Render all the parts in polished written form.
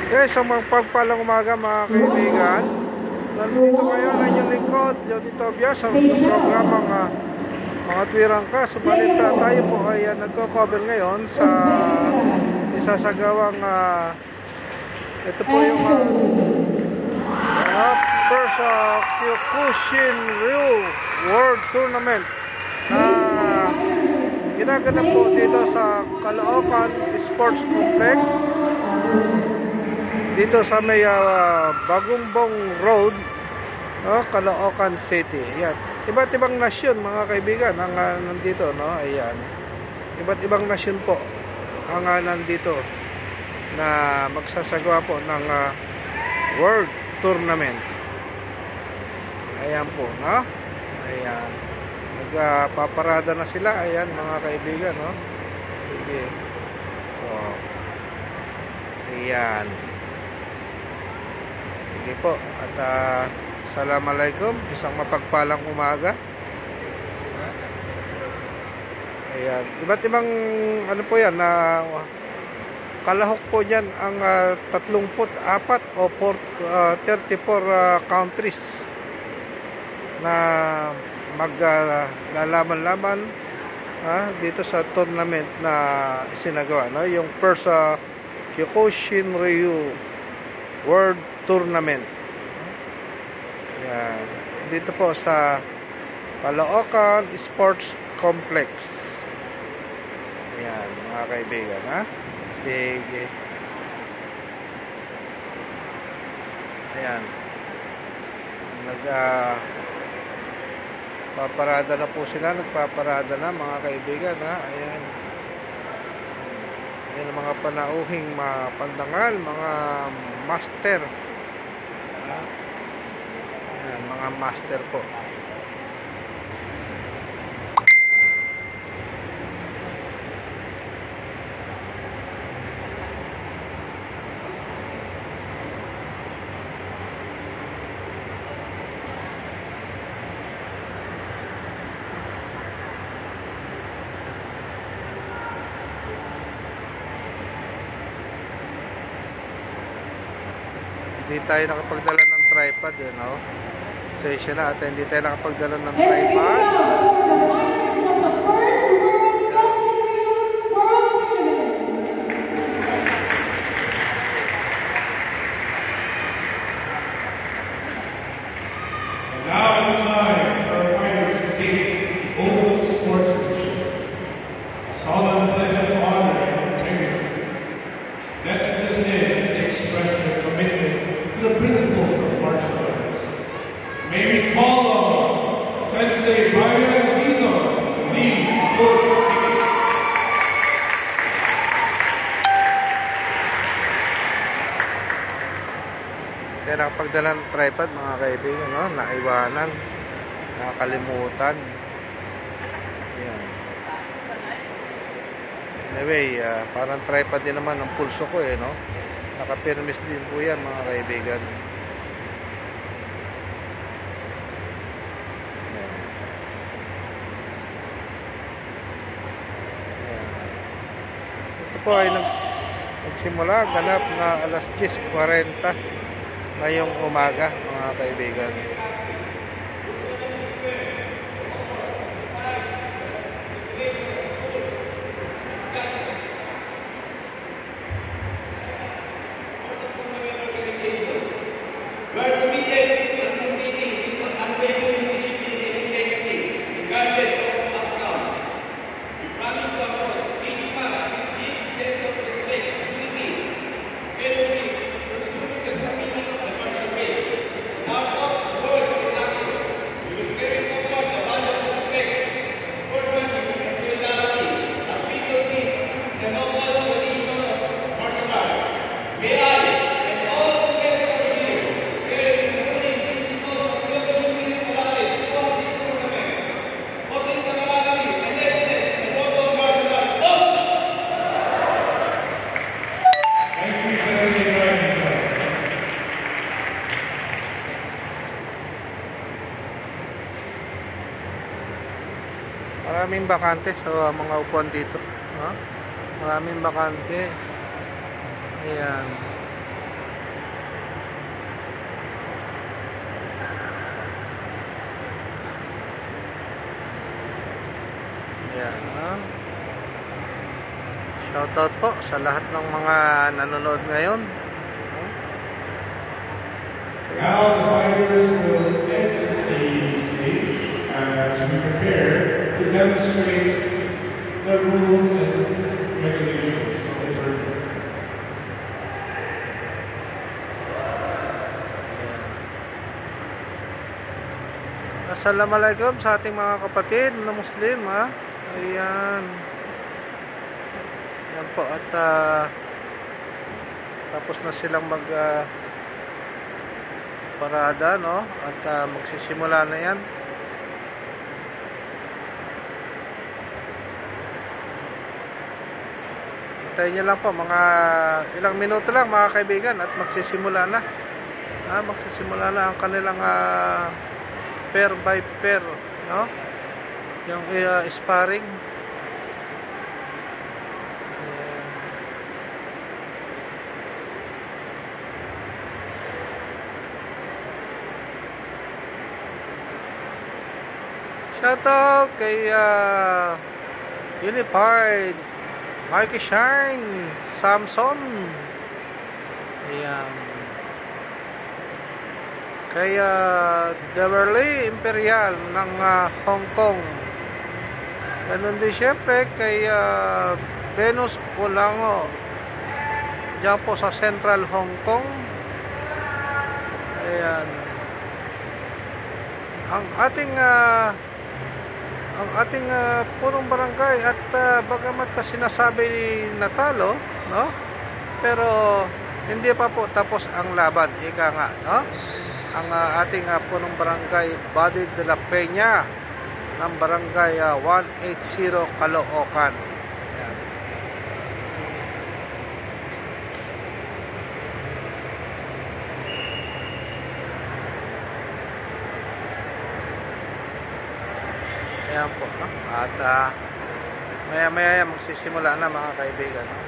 Okay, so magpagpalang umaga mga kaibigan. Nandito ngayon ang inyong lingkod, Jody Tobias, sa programang mga tuwirang ka. Subalit tayo po ay nagko-cover ngayon sa isasagawang ito po yung first Kyokushinryu World Tournament na ginaganap po dito sa Caloocan Sports Complex, dito sa may Bagumbong Road, Caloocan City. Ayan. Iba't ibang nasyon mga kaibigan ang nandito, no? Ayan. Iba't ibang nasyon po ang nandito na magsasagawa po ng World Tournament. Ayan po, no? Ayan. Nagpaparada na sila. Ayan mga kaibigan, no? Sige. Oh. Ayan. Sige po. At assalamualaikum. Isang mapagpalang umaga. Ayan. Iba't ibang ano po yan na kalahok po dyan ang 34 o 34 countries na maglalaban-laban dito sa tournament na isinagawa, no? Yung first Kyokushinryu World Tournament. Yan. Dito po sa Caloocan Sports Complex. Yan, mga kaibigan, ha? Sige. Ayan. Paparada na po sila. Nagpaparada na mga kaibigan, ha? Ayan. Ayan ang mga panauhing pandangal, mga master. Ayan, mga master po. Hindi tayo nakapagdala ng tripod, no? Session na at hindi tayo nakapagdala ng tripod. Now it's time for our fighters to take oath of sportsmanship, a solemn pledge of honor and integrity. Next to this day is to express their commitment to the principles of martial arts. May we call on Sensei Brian Dizon to lead the oath. Kaya nakapagdala ng tripod mga kaibigan, no? Naiwanan, nakakalimutan. Yan. Anyway, parang tripod din naman ang pulso ko, no? Nakapirmis din po yan mga kaibigan. Yan. Yan. Ito po ay nagsimula, ganap na alas 10:40 ngayong umaga mga kaibigan. Maraming bakante sa mga upuan dito. Maraming bakante. Ayan. Ayan, shoutout po sa lahat ng mga nanonood ngayon. Now the fighters will exit the stage as we prepare to demonstrate the rules and regulations of the tournament. Assalamualaikum sa ating mga kapatid na Muslim, Ayan. Ayan po, at tapos na silang mag parada, no? At magsisimula na yan. Hintayin nyo lang po, mga ilang minuto lang mga kaibigan, at magsisimula na. Magsisimula na ang kanilang pair by pair, no? Yung sparring. Shoutout kay Unified, Mikey Shine, Samson. Ayan. Kay Beverly Imperial ng Hong Kong. Ganun din syempre kay Venus Kulango, diyan po sa Central Hong Kong. Ayan. Ang ating punong barangay at bagamat sinasabi natalo, no? Pero hindi pa po tapos ang laban, ika nga, no? Ang ating punong barangay Buddy de la Peña ng barangay 180 Caloocan. Ayan. Ayan po, no? At maya-maya magsisimula na mga kaibigan, no?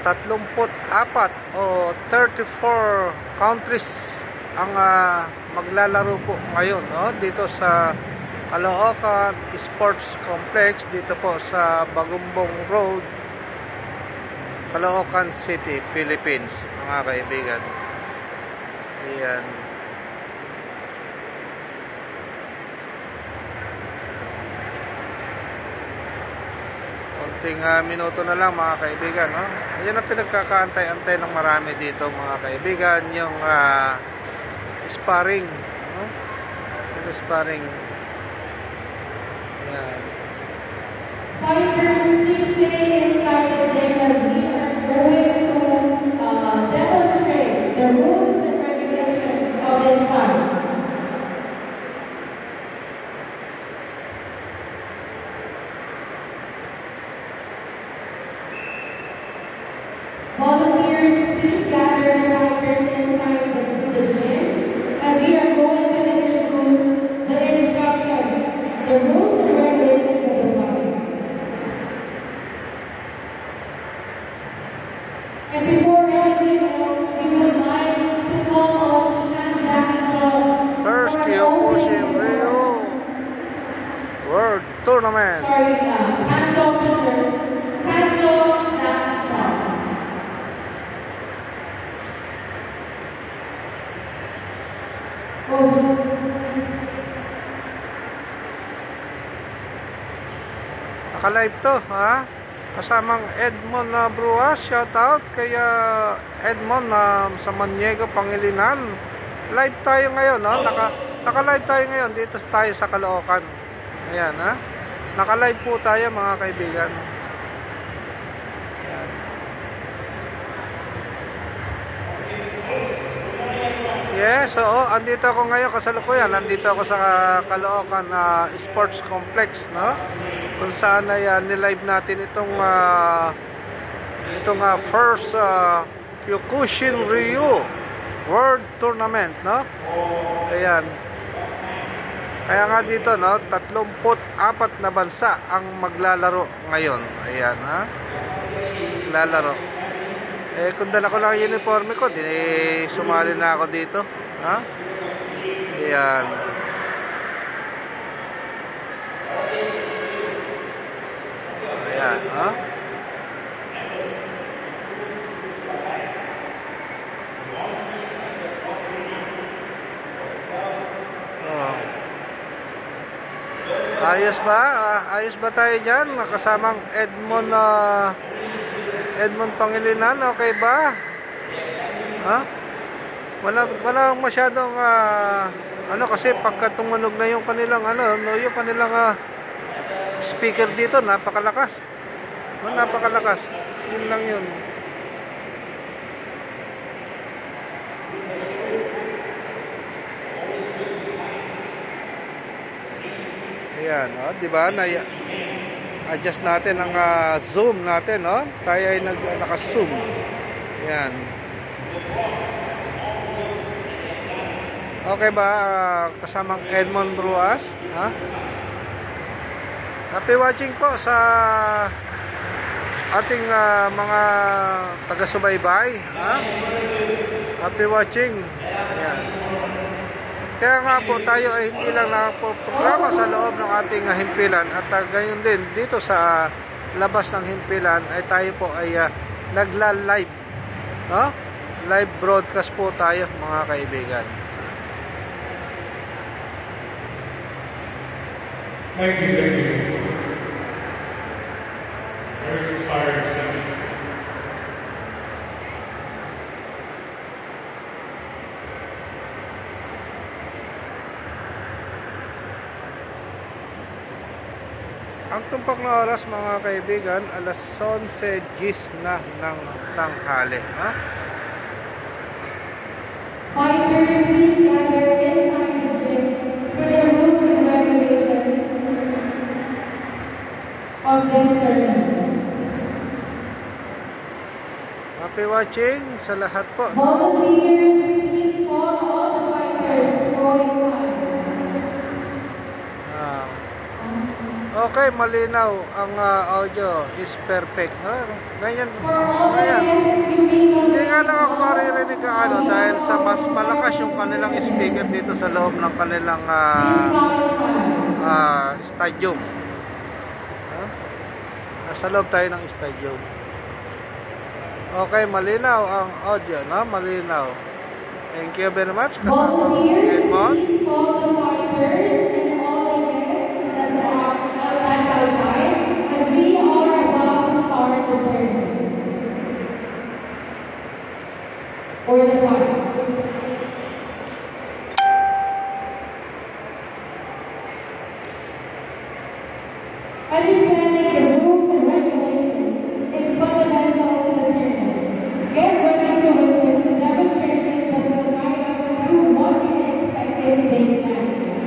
Apat o 34 countries ang maglalaro po ngayon, no? Dito sa Caloocan Sports Complex, dito po sa Bagumbong Road, Caloocan City, Philippines, mga kaibigan. Ayan. Konting minuto na lang mga kaibigan, no? Ayan ang pinagkakaantay-antay ng marami dito mga kaibigan, yung sparring, no? Yung sparring. Ayan. Fighters, please stay inside the gym as we are going to demonstrate the rules and regulations of this fight. Volunteers, please gather fighters inside the gym as we are going to introduce the instructions, the rules and regulations of the fight. And before anything else, we would like to call on Shihan Jackie Shaw. First Kyokushin Ryu World Tournament. Sorry, Hancho Peter. Hancho Jackie Shaw. Naka-live to, kasamang Edmond Bruas, shoutout kay Edmond sa Maniego, Pangilinan. Live tayo ngayon, no? Naka-live tayo ngayon dito tayo sa Caloocan. Ayan, naka-live po tayo mga kaibigan. Ayan. Yes, oo, andito ako ngayon kasalukuyan. Nandito ako sa Caloocan Sports Complex, no? Kung saan ay nilive natin itong first Kyokushin Ryu World Tournament, no? Ayan. Kaya nga dito, no, 34 na bansa ang maglalaro ngayon. Ayan, ha? Lalaro. Eh, kung dala ko lang yung uniforme ko, di sumali na ako dito. Ha? Ayan. Ayan, ha? Oh. Ayos ba? Ayos ba tayo dyan? Kasamang Edmond Pangilinan, okay ba? Ha? Wala masyadong kasi pagka tumunog na yung kanilang yung kanilang speaker dito, napakalakas. Napakalakas. Yun lang yun. Ayan, di ba? Adjust natin ang zoom natin, no? Tayo ay naka-zoom. Ayan. Okay ba kasamang Edmond Bruas, ha? Happy watching po sa ating mga taga-subaybay, ha? Happy watching. Ayan. Kaya nga po tayo ay hindi lang nakaprograma sa loob ng ating himpilan at ganyan din dito sa labas ng himpilan ay tayo po ay nagla-live, no? Live broadcast po tayo, mga kaibigan. Thank you. Very inspired speech. Ang tumpak na oras, mga kaibigan, alas 11:10 na ng tanghali, ha? Fighters, please gather inside the gym for the rules and regulations of this tournament. Happy watching sa lahat po. Volunteers, please call all the fighters to go inside. Okay, malinaw ang audio is perfect. Ganyan. For all the Ganyan. guests, you may not Hindi nga lang ako maririnig dahil sa mas malakas yung kanilang speaker dito sa loob ng kanilang please come inside. stadium. Nasa loob tayo ng stadium. Okay, malinaw ang audio, no? Malinaw. Thank you very much. Volunteers, Edmond. please call the fighters and all the guests that's outside as we are about to start the tournament. Or the fights. Understanding the rules and regulations is fundamental to the tournament. Get ready to witness the demonstration that will guide us through what we can expect in today's matches.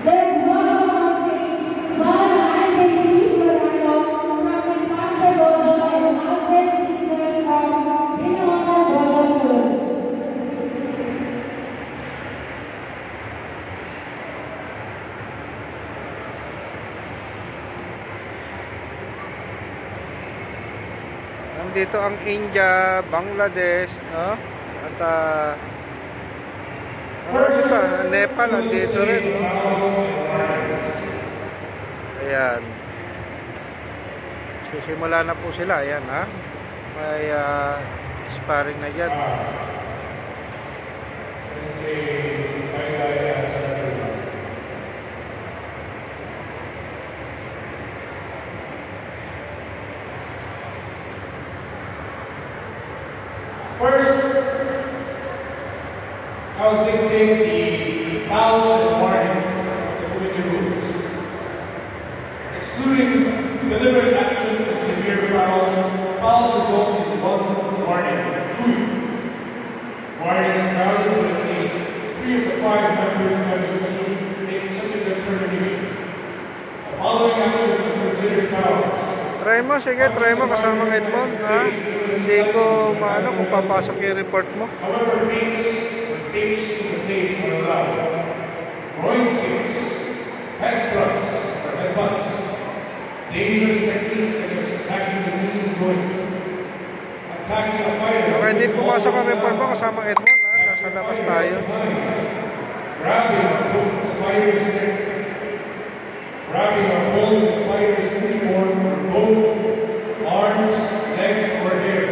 Let's welcome on stage John Andre C. Morano from Infante Dojo and Alfred Caesar from Binawana Dojo, Philippines. Nandito ang India, Bangladesh, no? At Nepal, nandito rin, no? Ayan. Sisimula na po sila, ayan, ha? May sparring na dyan. First, I'll dictate the fouls and warnings of the committee rules. Excluding deliberate actions and severe fouls, fouls result in one warning, true. Warning is valid when at least 3 of the 5 members of the team make such a determination. The following actions are considered fouls. Try mo, sige, try mo kasama ng Edmond, ha? Hindi ko maano kung papasok yung report mo. However, fakes or fakes to the face are allowed. Groin kicks joint. Attacking a fighter. Okay, hindi pumasok ang report mo kasama Edmond, ha? Nasa labas tayo. Grabbing or holding the fighter's neck. Grabbing or holding the fighter's uniform or both arms, legs, or hair.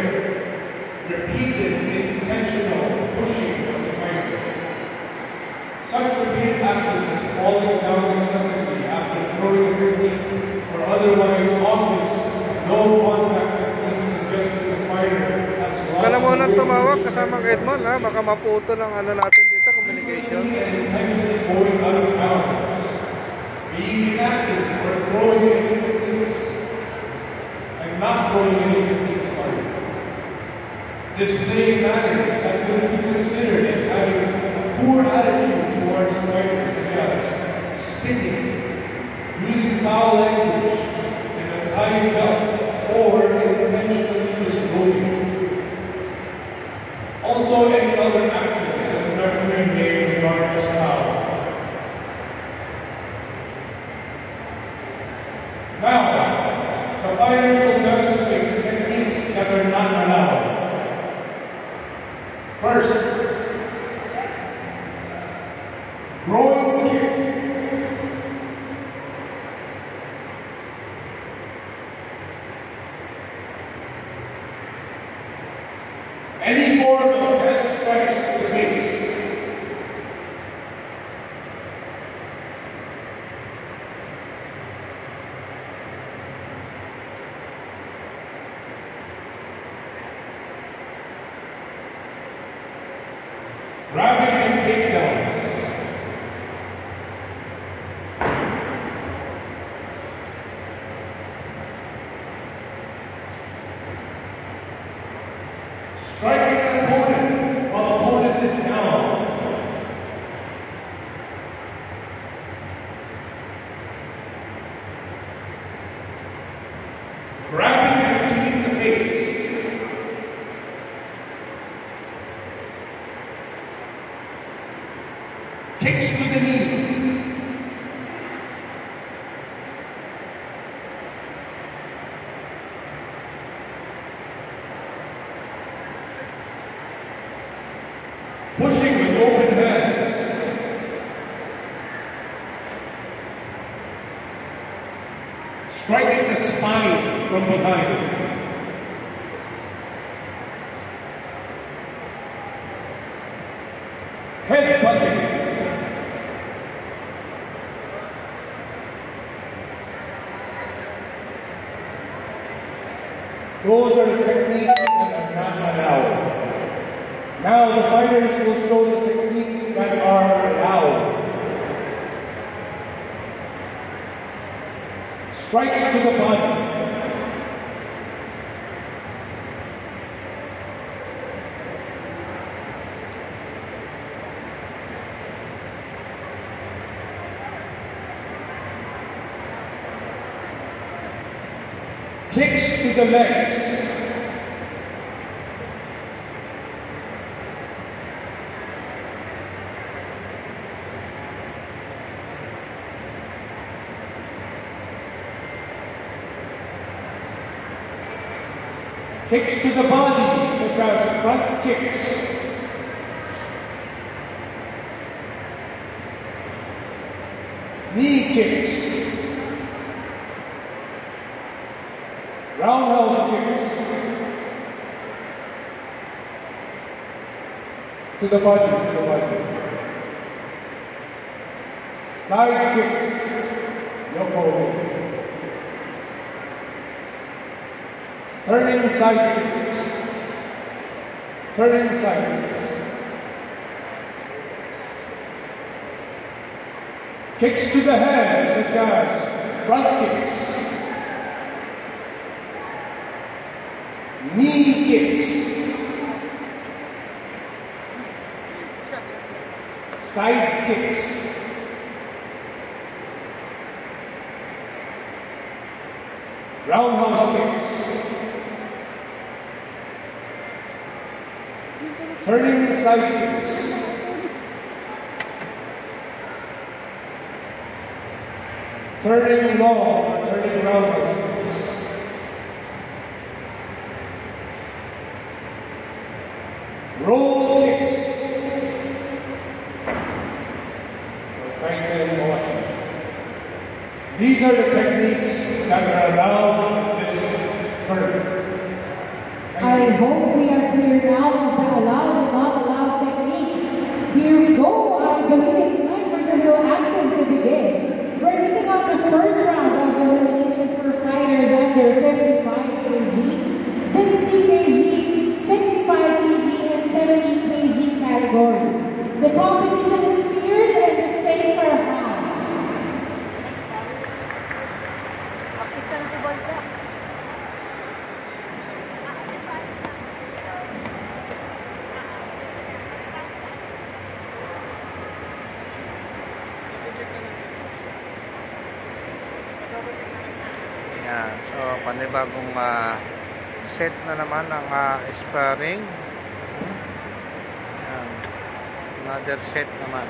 Repeated intentional pushing of the fighter. Such repeated actions as falling down excessively after throwing a technique or otherwise obvious no contact techniques suggest that the fighter has lost. Kala mo nang tumawag kasama Edmond, ha? Baka maputo ng ano natin dito, communication. And intentionally going out of bounds. Being inactive or throwing any techniques and not throwing any techniques, sorry. Displaying manners that would be considered as having a poor attitude towards fighters, such as spitting, using foul language, and untying belt, or intentionally disrobing. Also, any other actions that the referee may regard as foul. Now, the fighters will demonstrate techniques that are not allowed. First, groin kick. Any form of hand strikes to the face. Grabbing and takedowns. Striking an opponent while the opponent is down. Grabbing and kicking the face. Kicks to the knee. Pushing with open hands. Striking the spine from behind. Head butting. Those are the techniques that are not allowed. Now the fighters will show the techniques that are allowed. Strikes to the body. Kicks to the legs. Kicks to the body, such as front kicks. Knee kicks. Roundhouse kicks. To the body, to the body. Side kicks. Yoko. Turning side kicks. Turning side kicks. Kicks to the head, such as front kicks. Knee kicks. Side kicks. Roundhouse kicks. Turning side kicks. Turning long or turning roundhouse kicks. roll kicks. Franklin Motion. These are the techniques that are allowed in this tournament. I hope we are clear now with the allowed and not allowed techniques. Here we go. I believe it's time for the real action to begin. We're kicking off the first round of eliminations for fighters under 55 kg, 60 kg, 65 kg, and 70 kg categories. The competition is fierce and the stakes are high. Yan. So, panibagong set na naman ang sparring. Yan. Another set naman.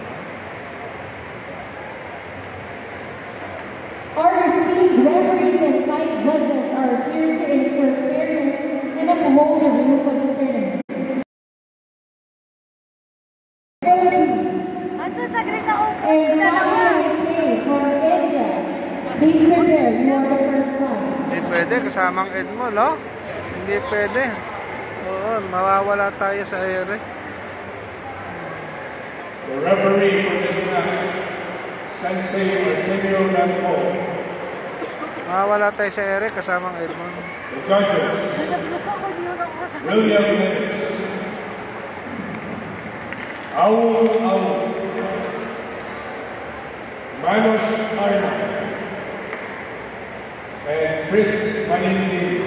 Our esteemed referees and side judges are here to ensure fairness and uphold the rules of the tournament. Philippines. And Saudi for India. Please prepare, you are the first fight. Hindi pwede, kasamang Edmo, no? Hindi pwede. Oo, mawawala tayo sa ere. The referee for this match, Sensei Artemio Danco. Mawawala tayo sa ere, kasamang Edmo. The judges, William Lennox, Aul Aul, Manos Arna, and Chris Manindi.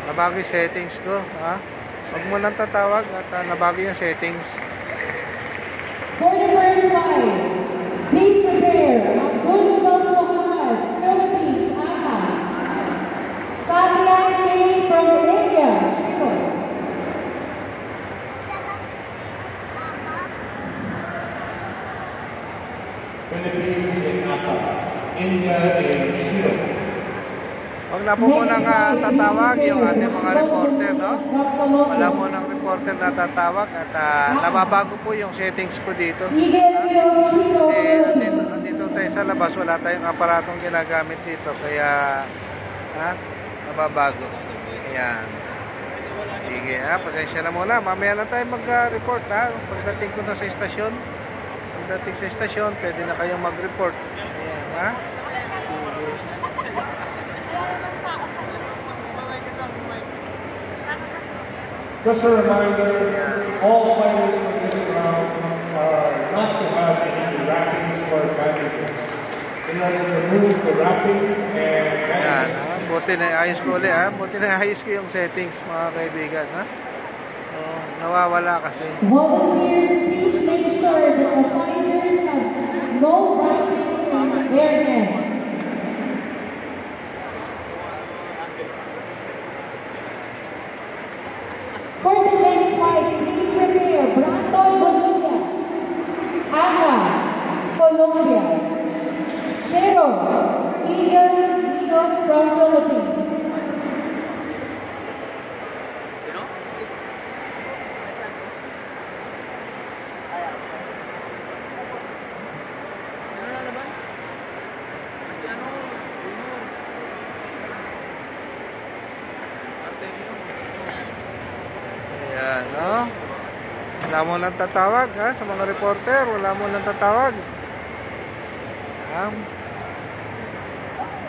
Nabago yung settings ko, ha? Huwag mo lang tatawag at nabago yung settings. For the first fight, please prepare Abdul Mudos Muhammad, Philippines, AHA. Satyan K. from India, Shiva. Philippines in Akka, India in Shiva. Huwag na po munang tatawag yung ating mga reporter, no? Wala mo ng reporter na tatawag at nababago po yung settings ko dito. Kasi nandito tayo sa labas, wala tayong aparatong ginagamit dito, kaya nababago. Ayan. Sige, pasensya na muna. Mamaya na tayo mag-report, ha? Pagdating ko na sa istasyon, pwede na kayong mag-report. Ayan, ha? Sige. Just a reminder, all fighters in this round are not to have any wrappings or bandages. In order to remove the wrappings and Ayan, bandages. buti na ayos ko ulit, ha? Buti na ayos ko yung settings, mga kaibigan, ha? So, nawawala kasi. Volunteers, please make sure that the fighters have no wrappings in their hands. For the next fight, please prepare Brandon Bonilla, AHA, Colombia. Shero, Eagle Leon from Philippines. Ayan, no? Wala mo nang tatawag, ha? Sa mga reporter, wala mo nang tatawag.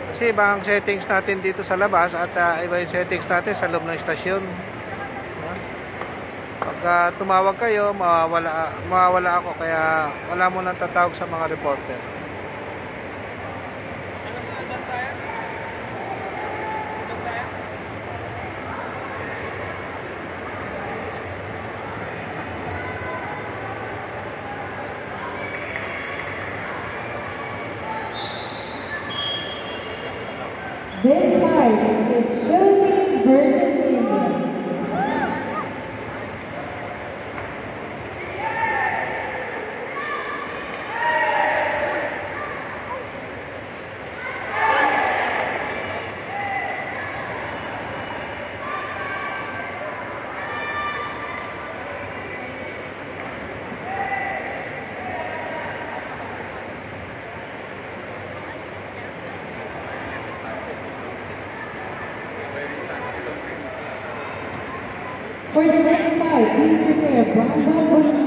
Kasi iba ang settings natin dito sa labas at iba yung settings natin sa loob ng istasyon. Pag tumawag kayo, mawawala ako, kaya wala mo nang tatawag sa mga reporter. This fight is Philippines versus India. For the next fight, please prepare Brandon Bonilla,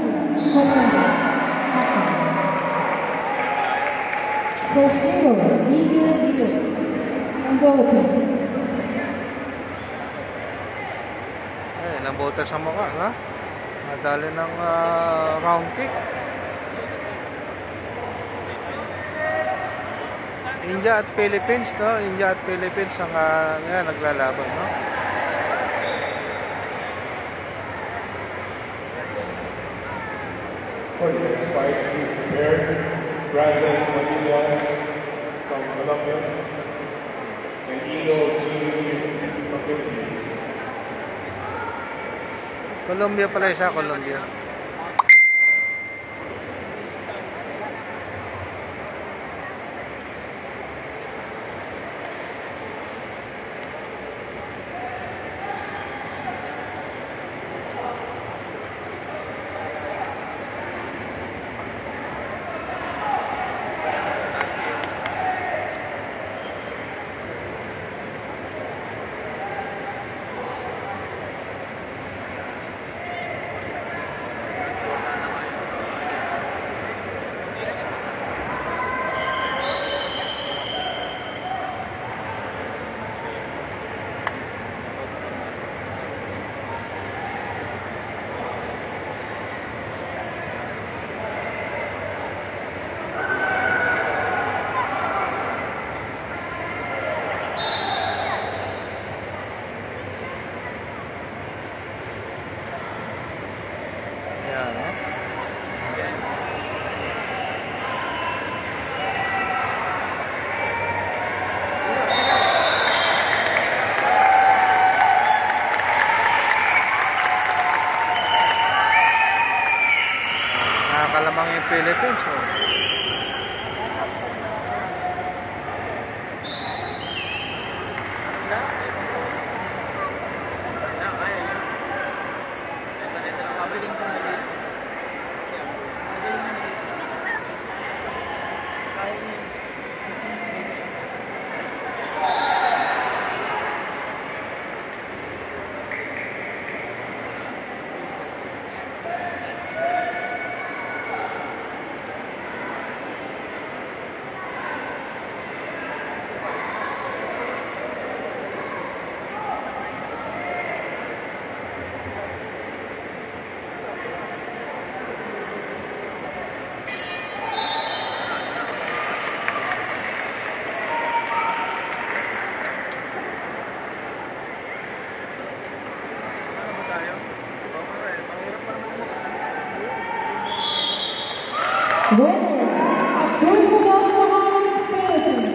for Shiro, Miguel Dio, ng Philippines. Ay, nabuta sa mukha, no? Nadali ng round kick. India at Philippines, no? India at Philippines ang naglalaban, no? For the next fight, please prepare Brandon Bonilla from Colombia and Ido Junior from Philippines. Colombia pala isa, Colombia. Ayan, no? Nakakalamang yung Philippines, oh. Winner, Abdul Mughaz Mohammed, Philippines.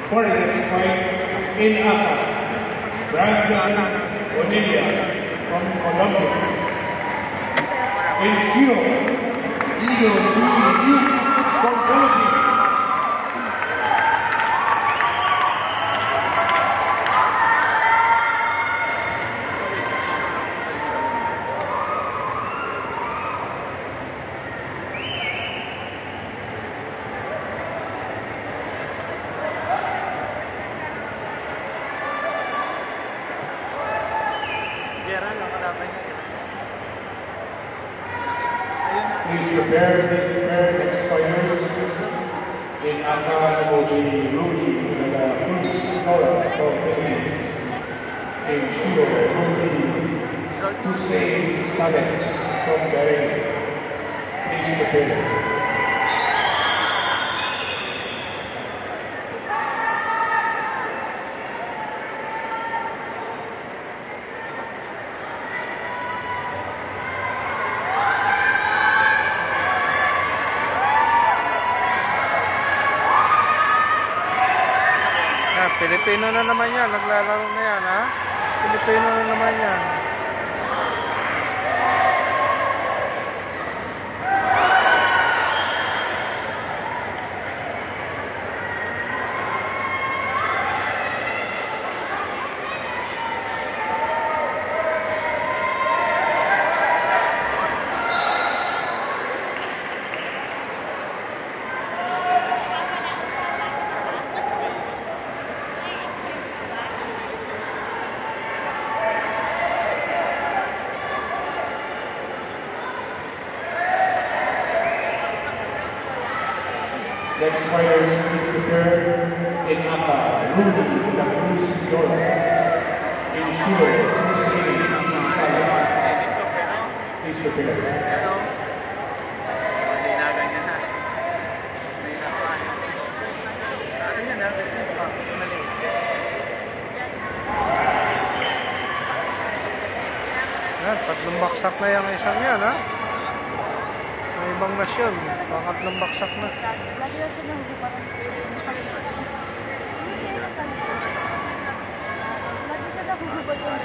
For the next fight, in Aka, Brandon Bonilla from Colombia. In Shiro, Ido Junior from Philippines. Please prepare next fighters. In Aka will be Rudy de la Cruz Cora from Philippines. In Shiro will be Hussein Saleh from Bahrain. Please prepare. Pilipino na naman yan. Naglalaro na yan, ha? Pilipino na naman yan. Next fighters, please prepare. In Aka, Rudy de la Cruz Flora. In Shiro, Hussein E. Salah. Please prepare. Yan, tatlong baksak na yung isang yan, ha? May ibang nasyon, pangatlong baksak na. Lagi na sila parang lagi sila hububad yung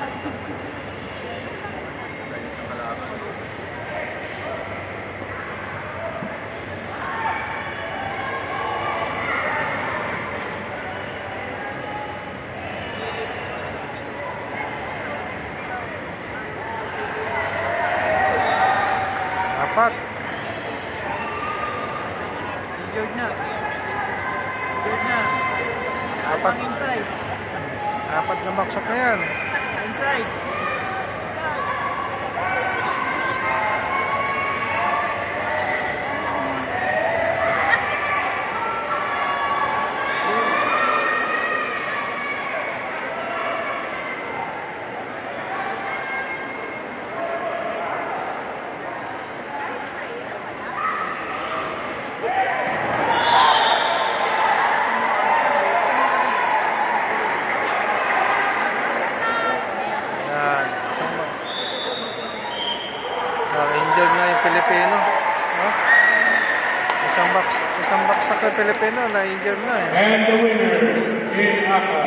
Apat. Injured na. Injured na. Apat. Inside. Apat na baksak na yan. Inside. Yan. Injured na yung Pilipino. No? Isang baksak yung Pilipino na injured na eh. And the winner in Aka,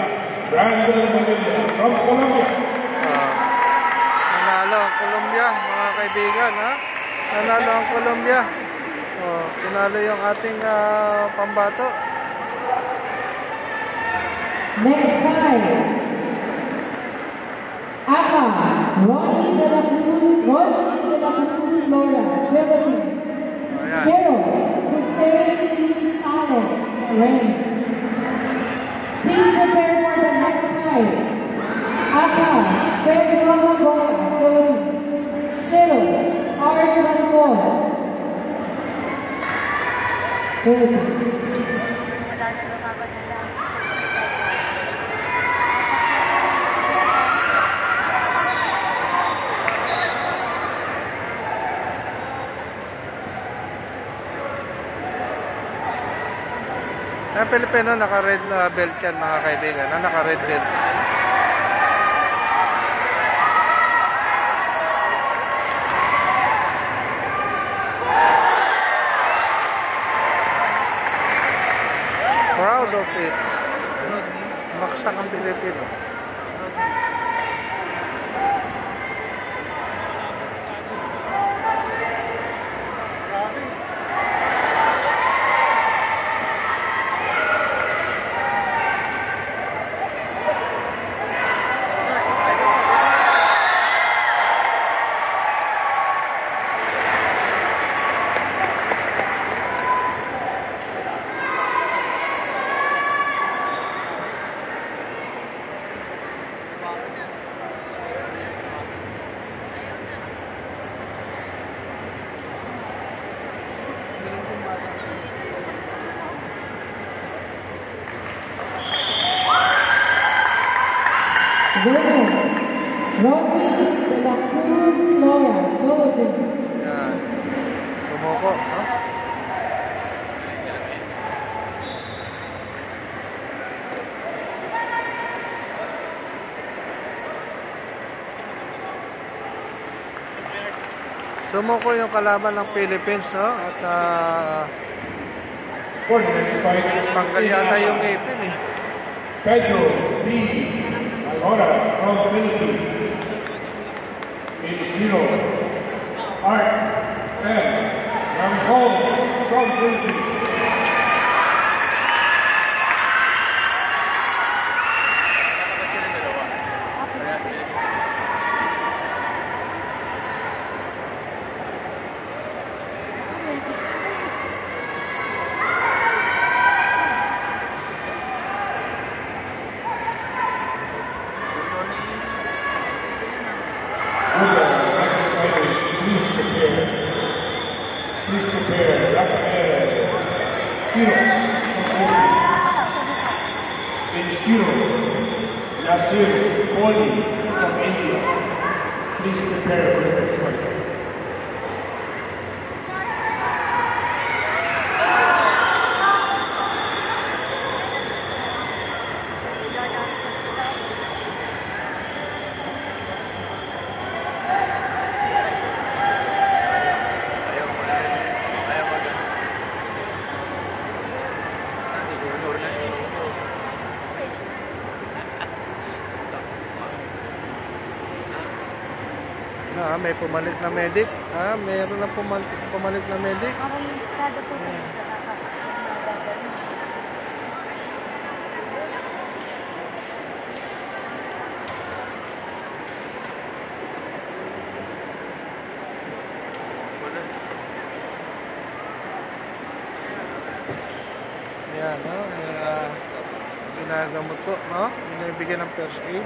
Brandon Padilla from Colombia. Nanalo ang Colombia, mga kaibigan, ha? Nanalo ang Colombia. Pinalo yung ating pambato. Next fight. Aka, Ronnie de la Cruz Flora, Philippines. Ayan. Cheryl Hussein E. Saleh, Rain. Please prepare for the next fight. Aka, Pedro Magora, Philippines. Cheryl Art Bancor, Philippines. Wala na lumaban nila. Ang Pilipino naka-red na belt yan, mga kaibigan. Naka-red belt. Proud of it. Baksak ang Pilipino. Winner, Ronnie de la Cruz Flora, Philippines. Yan. Sumuko. No? Sumuko yung kalaban ng Philippines, no? At For the next fight, tanggal yata yung ngipin eh. Pedro B. Agora from Philippines. In Shiro, Art M. Ramhong from Philippines. Next fighters, please prepare. Please prepare. Rafael Inshiro Nasir Kohli from India. Please prepare for the next fight. May pumalit na medic. Meron na pumalit na medic. Ako kada po sa nakasakit na gagawin. Yan, no? Ginagamot po, no? Binibigyan ng first aid.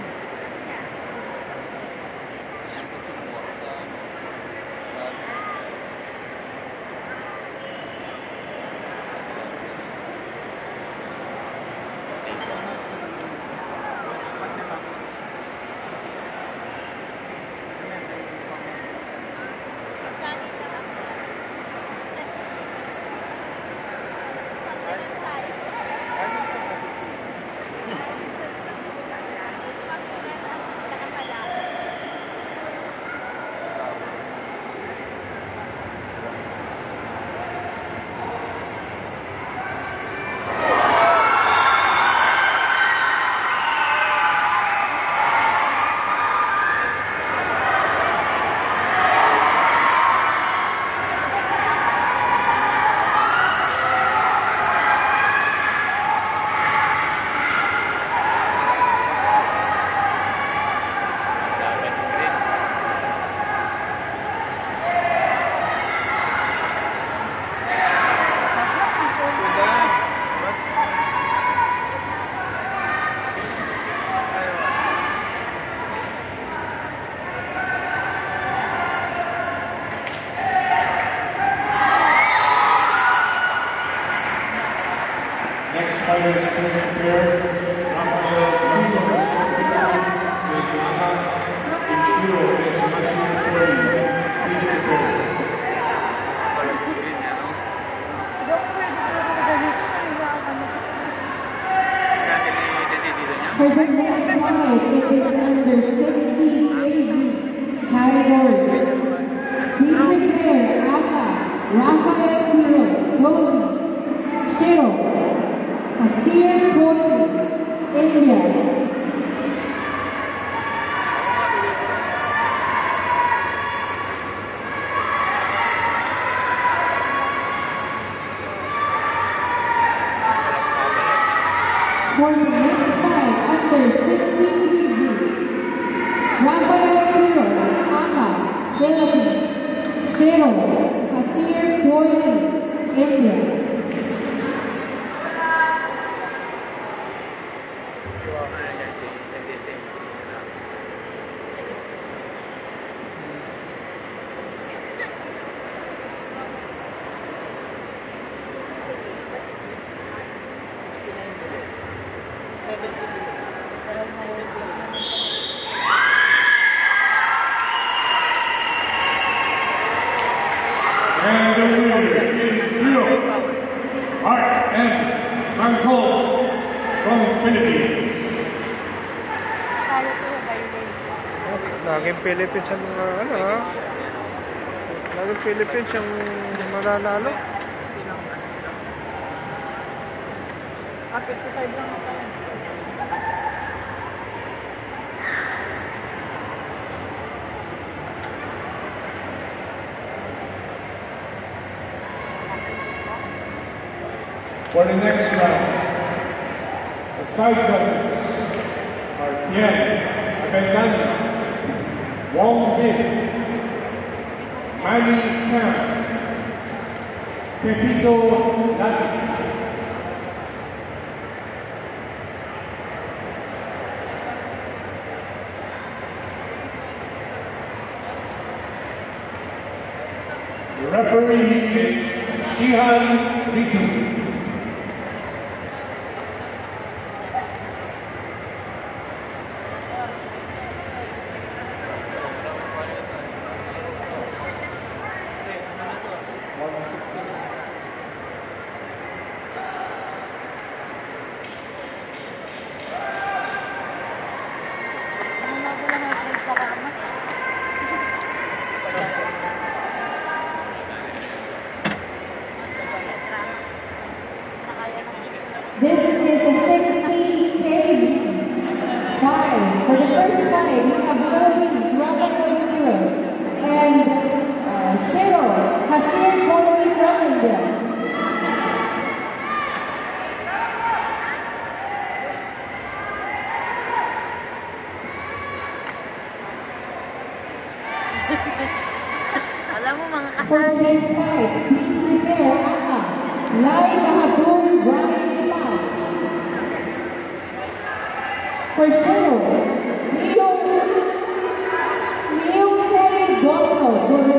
Fighters, please prepare. Rafael Munoz with Inshiro Nasir Kohli. Please prepare. For the next fight, it is under 60 kg category. Please prepare Aka, Rafael Quiroz, Philippines, Shiro, Asir Kohli, India. For the next fight, under 60 kg, Rafael Quiroz, Aka, Philippines, Shiro, Asir Kohli, India. And the winner is Rio Art M. Mangkol from Philippines. Kaya po violence. Laging Philippines ang laging Philippines ang mananalo. 55 lang ako. For the next round, the side judges are Tien Abendanya, Wong Bin, Manny Cam, Pepito Lati. The referee is Shihan Ritu. This is a 60 kg fight. For the first fight, we have Philippines, Rafael Ramirez, and Shiro Hasir Koloni from India. Alam mo mga For kasal. the next fight, please prepare Aka, Lai Bahadur Brian Nepal. For Shiro, Neo Perry Bosco, Burundi.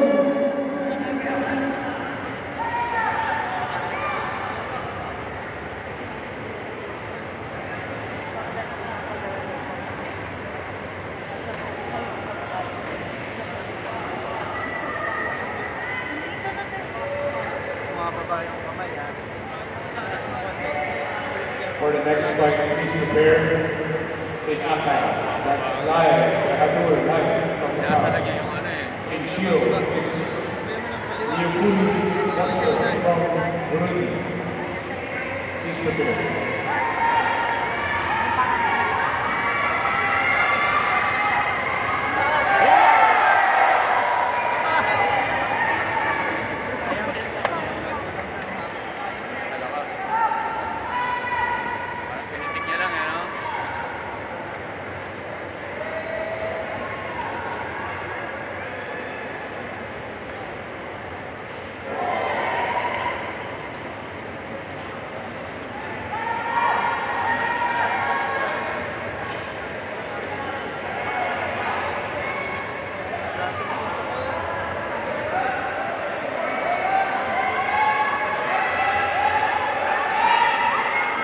For the next fight, please prepare in Aka. That's Lai Bahadur Lai from Nepal. In Shio, it's Yukun Bosco from Burundi. Please prepare.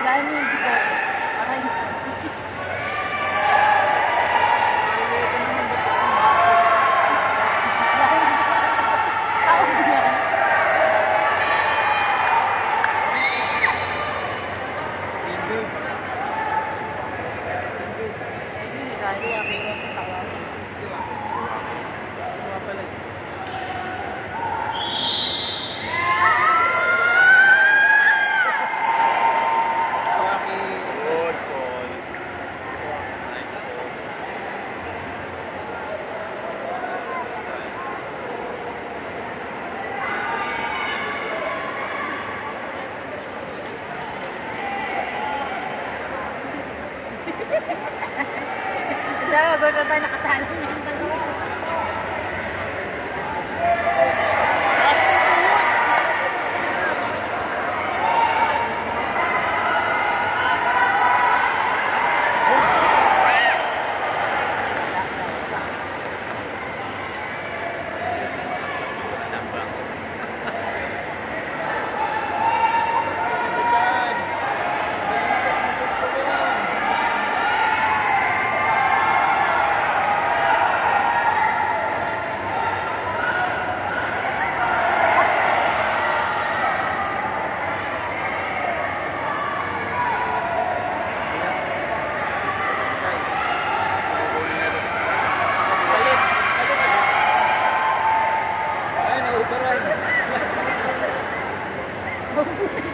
Dami yung bigat. Aray. Diyan, maganda tayo nakasala niya yung dalawa.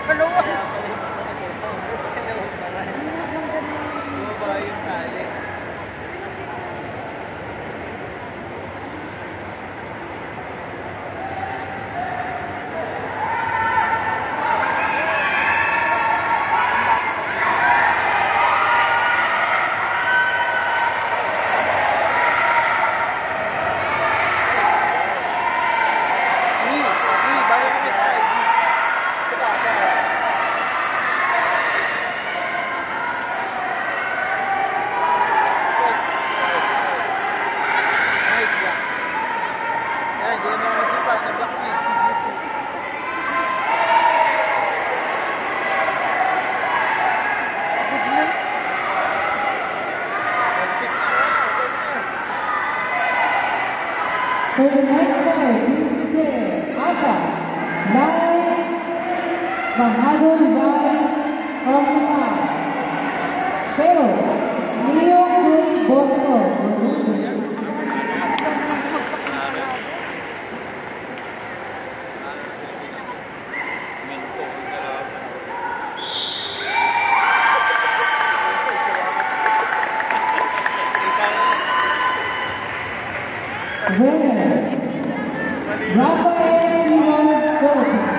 Sa luwan. For the next fight, please prepare Aka, Lai Bahadur Rai from Nepal. Shiro, Neo Perry Bosco, Burundi. Winner, Rafael Rivas, Philippines.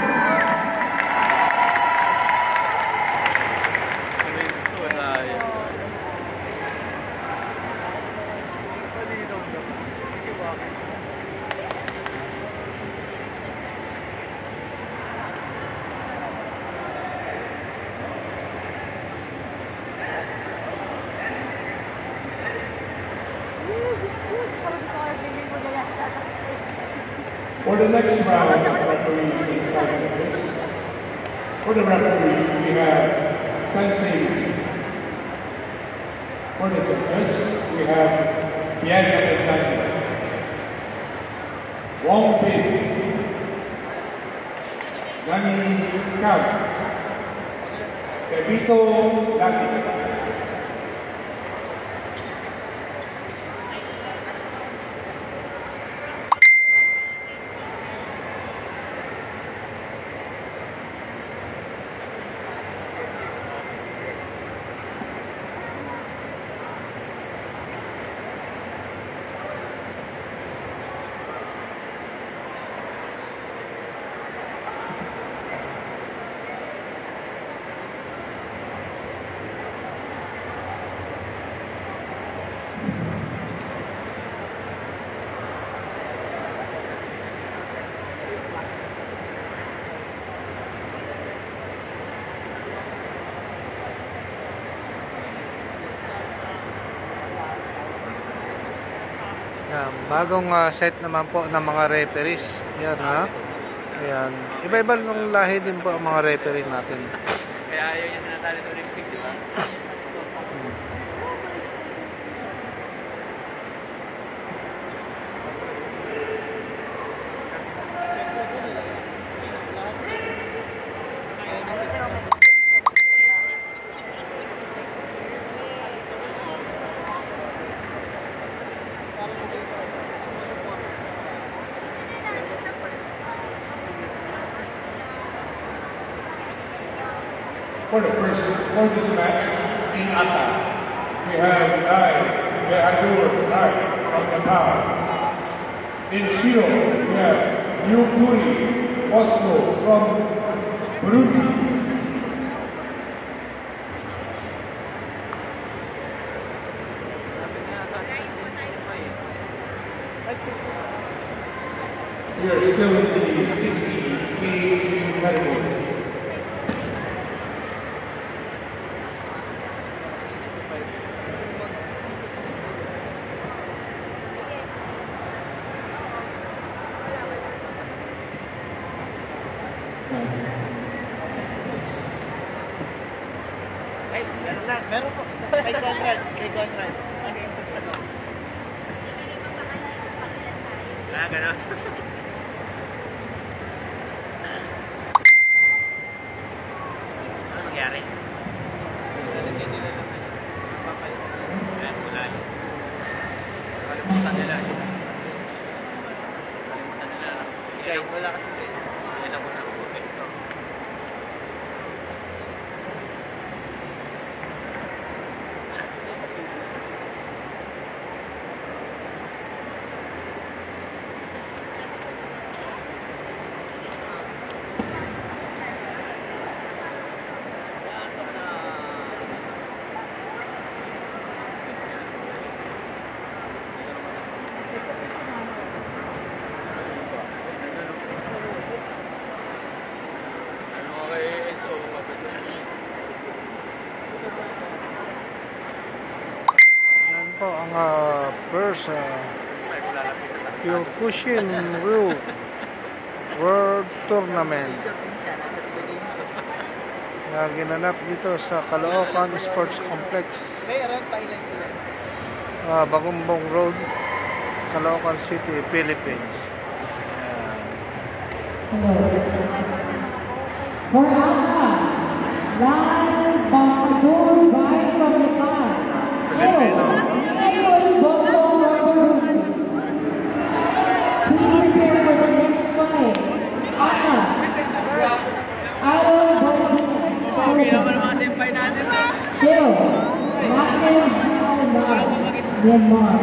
For the next round of referees and judges, for the referee, we have Sensei. For the judges, we have Bianca Bentani, Wong Bin, Nani Kang, Pepito Lati. Yan, bagong set naman po ng mga referees. Yan ha. Ayan. Iba-iba ng lahi din po ang mga referee natin. Kaya ayaw yung natali ng Olympic, di ba? For this match in Ata, we have Dai Behadur Dai from Nepal. In Shio, we have Yukuri Oslo from Burundi. We are still in the 60 kg category. Meron po. Kay Conrad. Gano'n. Ano nangyari? Nalagyan nila lang. Kaya wala yun. Kalimutan nila. Okay, wala kasi kayo. Yan ako na. Yan po ang first Kyokushin Ryu World Tournament na ginanap dito sa Caloocan Sports Complex, Bagumbong Road, Caloocan City, Philippines. Hello. For Alpha, Lal Bahadur Rai from Nepal. Filipino. Please prepare for the next fight. Alpha, Aaron Bordinas, Philippines. Shiro, Magnus Myanmar.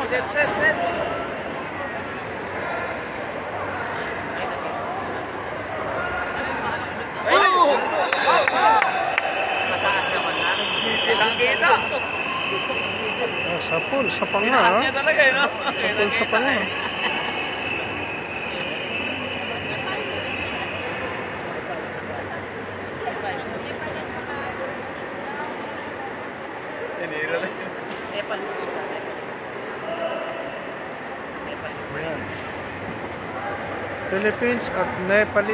Set. Mataas naman na. Kita. Sapul, sa panga, ha? Niya talaga, no? Sapul sa panga. Nepal. Ayan. Philippines at Nepal.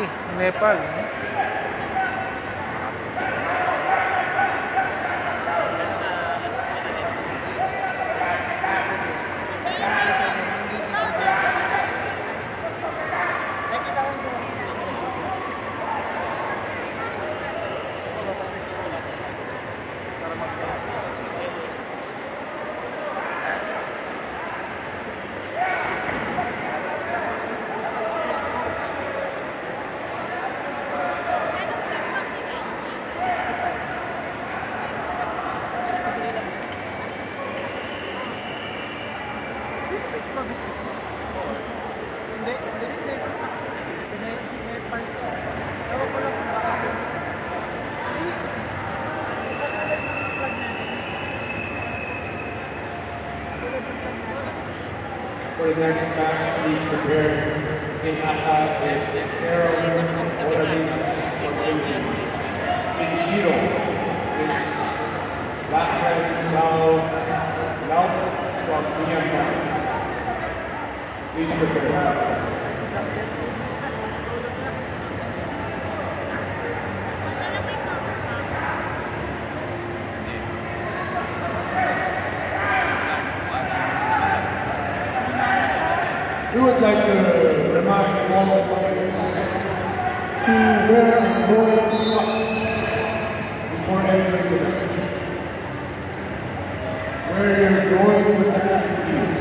For the next match, please prepare. In Aka is Aaron Oralinas for Philippines. In Shiro, it's Latran Lau from Myanmar. Please prepare. We would like to remind all the fighters to wear royal blood before entering the match. Wear your royal protection, please.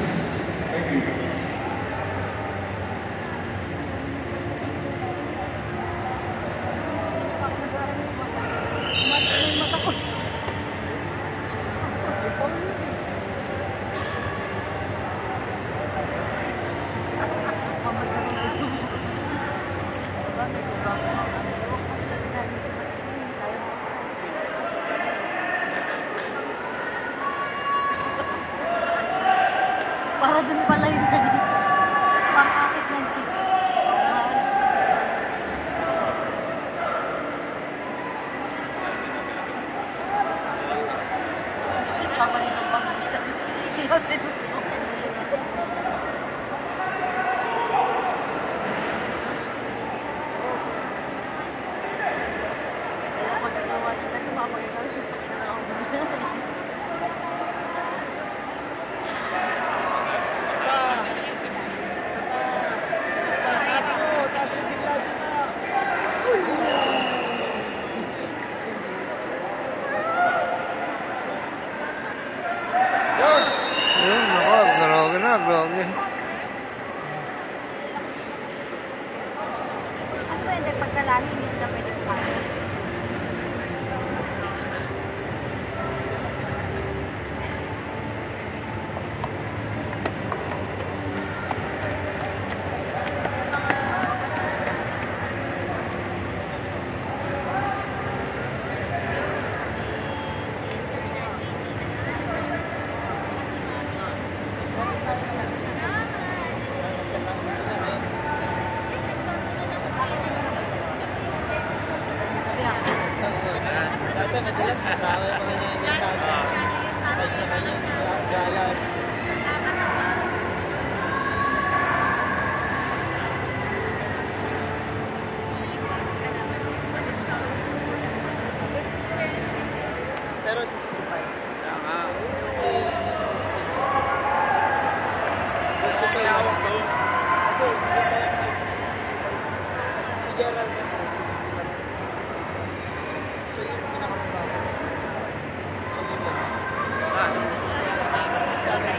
Thank you. Para dun pala yung pang-akit ng chicks. Papalitan pa nga nila. Kasi kaya pagkagawa nila, tumapagkagawa siya pagkagawa. Yun, nako, grabe. Ang pwede pagkalali, hindi sila pwede pumasok. Dati madalas kasama yung mga nangyayari. Kanya-kanya yung gala. Pero 65. Eh, nasa 60. Ito siya yung kasi hindi tayo si Gerald kasi 60 lang. Siya yung pinakamababa. Siya yung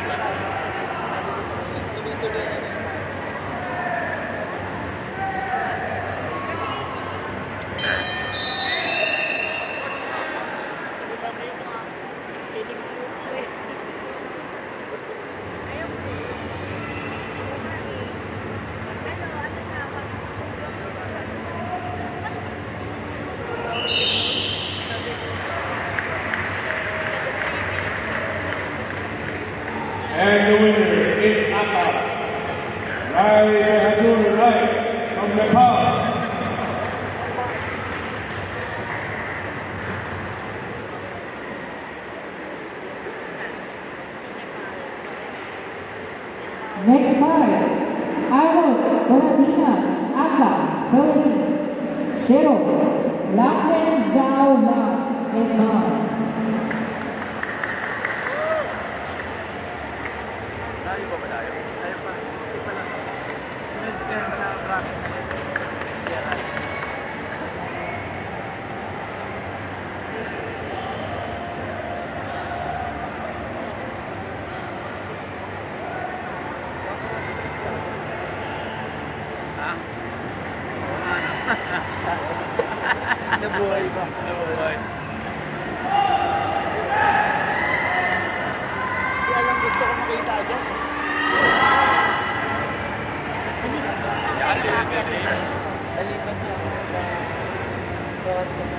Pilipinas, Aka, Philippines, Shiro, Lachlan Zhao La, Myanmar. Layo pa ba tayo? Layo pa. 60 pa lang. Sunod ka sa bracket na yun. Yeah. Nabuhay ba? Nabuhay. Si Alang gusto ko makita dyan. Nalipat niya ako sa bakas na sa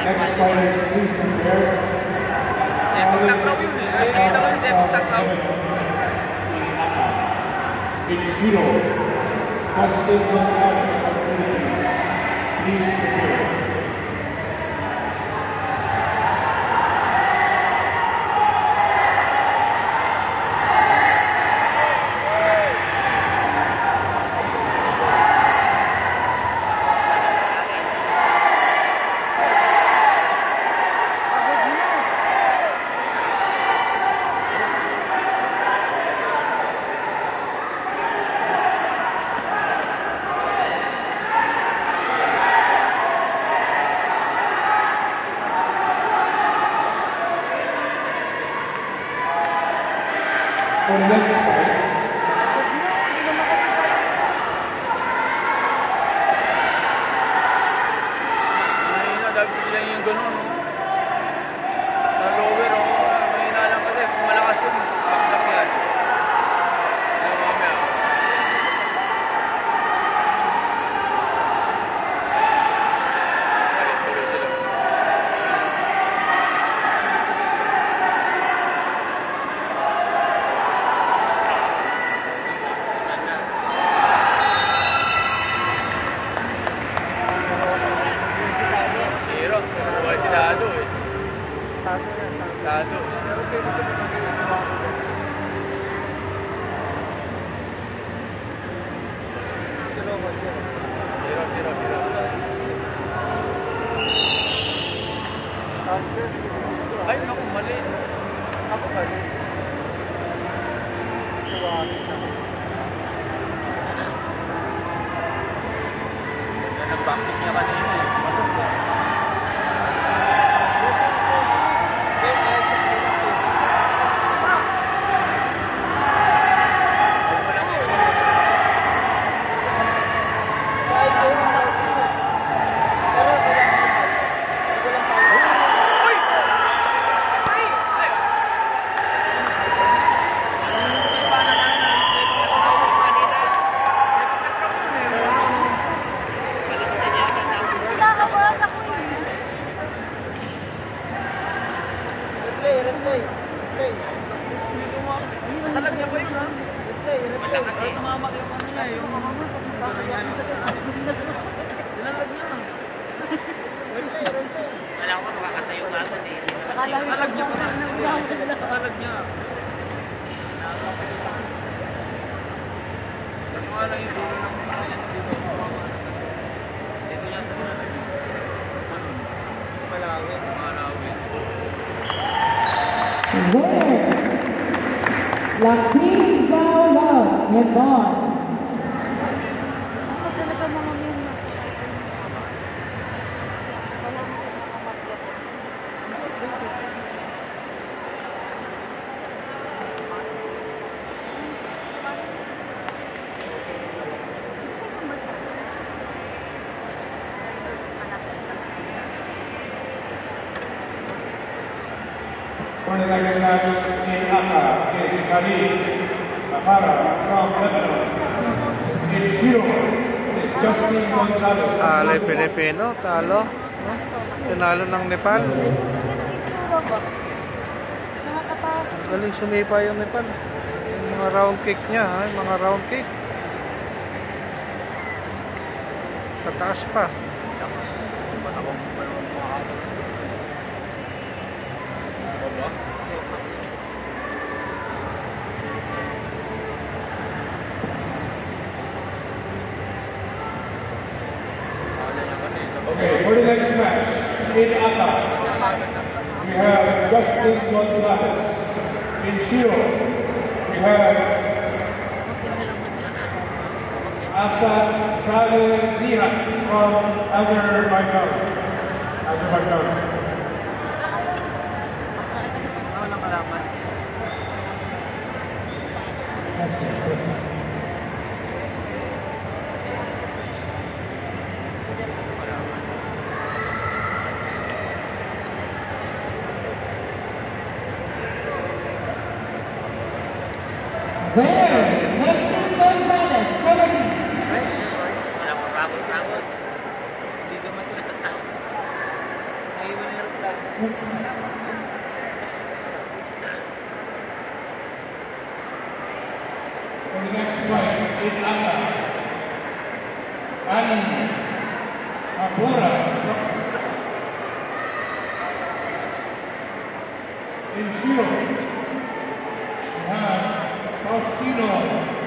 Next fighters, please prepare. Ichiro, Dustin Gonzalez of Philippines. Please prepare. For the next fight, mahina, dapat lang yung ganun, no? Sa lower, oh, mahina lang kasi kung malakas yun, baksak yan. Ano mamaya? Tuloy sila. Zero. Buhay si Dado eh. Dado. Zero, zero, zero. Ay, naku, mali. Ako mali. Ganda ng banking niya kanina eh. Pasok ko. Kinakabahan ako eh. Replay. Masalag niya ba yun, ha? Malakas eh. Tumamak yung ano niya, yung nangyari sa sinalag niya. Wala ko makakatayo ka sa din. Masalag niya pa. Masalag niya. Mas mga lang yung dulo ng mga yan dito. Dito niya sa Malawin. Winner, Lachlan Zhao La, Myanmar. Ako talaga mga miyembro. Wala mo pinakamatyapos. for the next match in Aka is Khalid Afara from Lebanon. In Shiro is Justin Gonzalez. Talo yung Pilipino, talo. No? Tinalo ng Nepal. Nakakatakot. Galing sumipa yung Nepal. Yung mga round kick niya, ha? Yung mga round kick. Sa taas pa. Tapos, patakong pa naman mga kapatid. Baba? Wala niya kasi sa baba. Okay, for the next match, in Ata, we have Justin Gonzalez. In Shio, we have Asad Saleh Nihat from Azerbaijan. Walang kalaman. Winner, Justin Gonzalez, Philippines. Wala ko ragot. Hindi ka matulad. Naiwan na yung plan. Let's see. For the next fight, in Ata, Ali Abura from in Shio, we have Faustino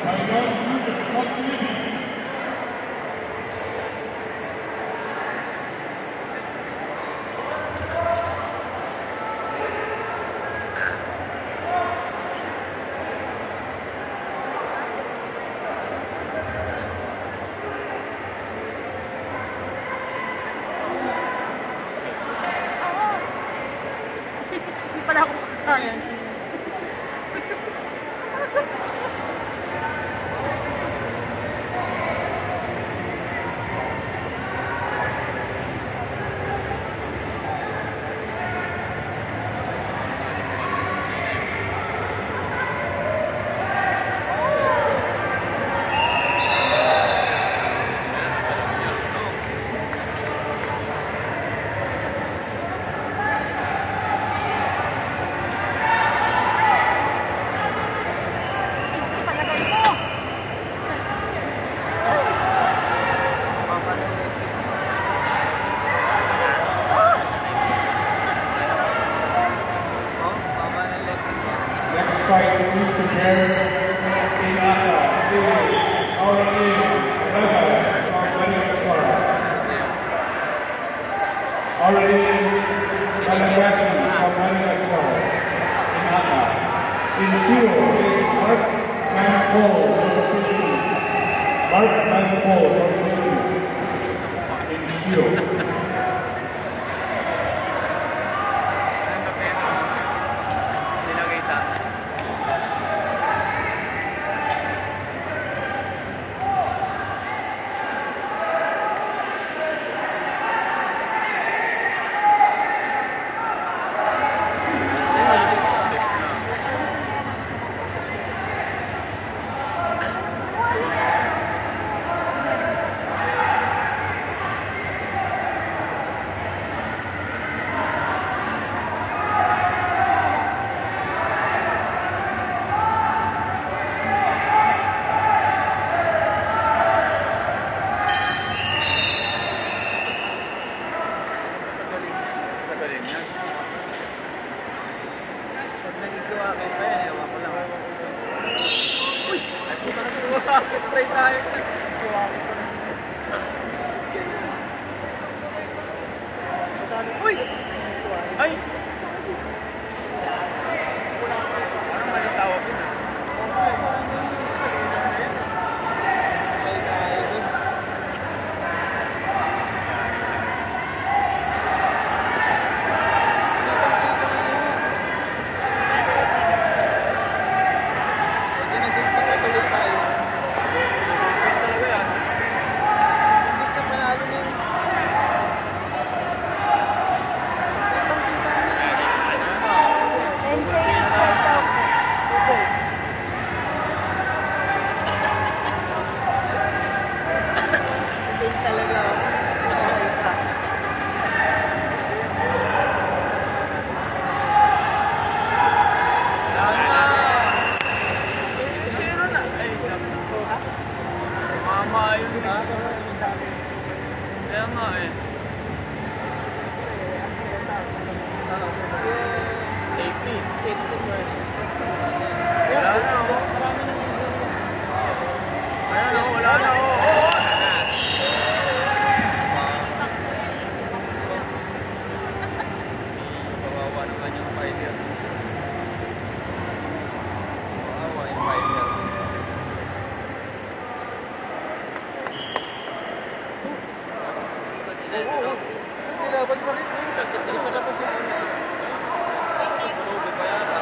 Bairon Jr. from Philippines. Hindi pala ako makasayang. Sige, palagay mo. Next fight, please prepare in Ata is Aurelien Rega from Madagascar. Aurelien Malagasy from Madagascar in Ata. In Shio is Mark Manpol from the Philippines. Mark Manpol from the Philippines. In Shio. Hindi nakita. Kaya nga eh. Safety. Safety first. Wala na, oh. Marami nang ibon. Ayan o, wala na o. Oo. Kawawa naman yung fighter. Kawawa yung fighter. Oo. Nilaban pa rin. Hindi pa tapos yung amis. Tulog pa yata.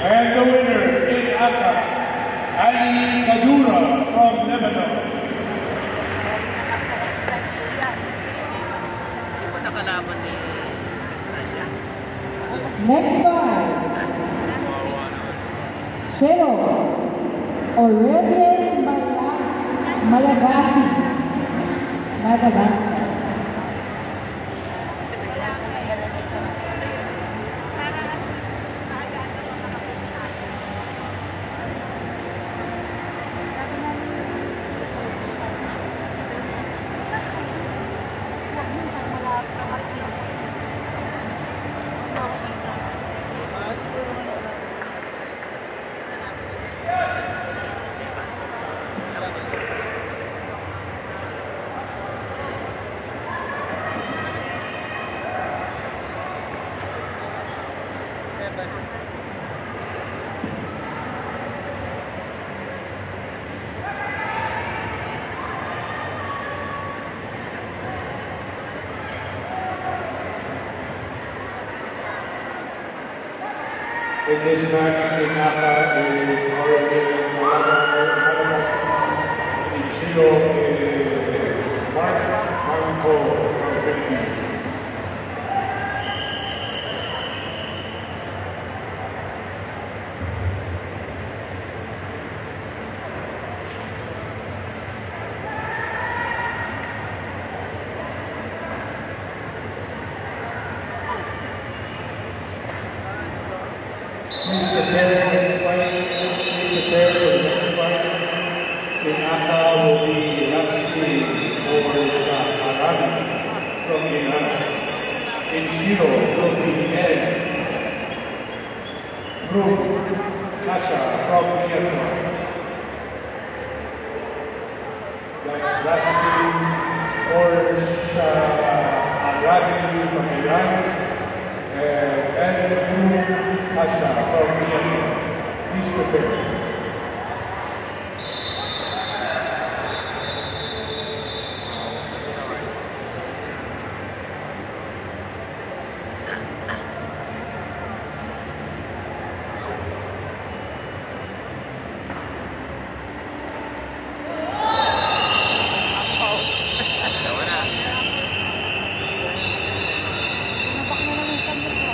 And the winner in Aka, Ali Kadura from Lebanon. Hindi ko nakalaban ni Australia. Next fight, Kawawa naman. Shero Aurelien Malagasy. Madagascar. In this match, in Aka is Aurelien Malagasy. In Chilo is Mark Franco from Philippines. Please prepare next fight. Please prepare for the next fight. In Aka will be Rasli or Arabi from Iran. In Shiro will be Ed Rum Kasha from Myanmar. That's Rasli or Arabi from Iran. And Rum Kasha from Myanmar. Please prepare. Tawa na. Sinabak na lang yung sandal ko.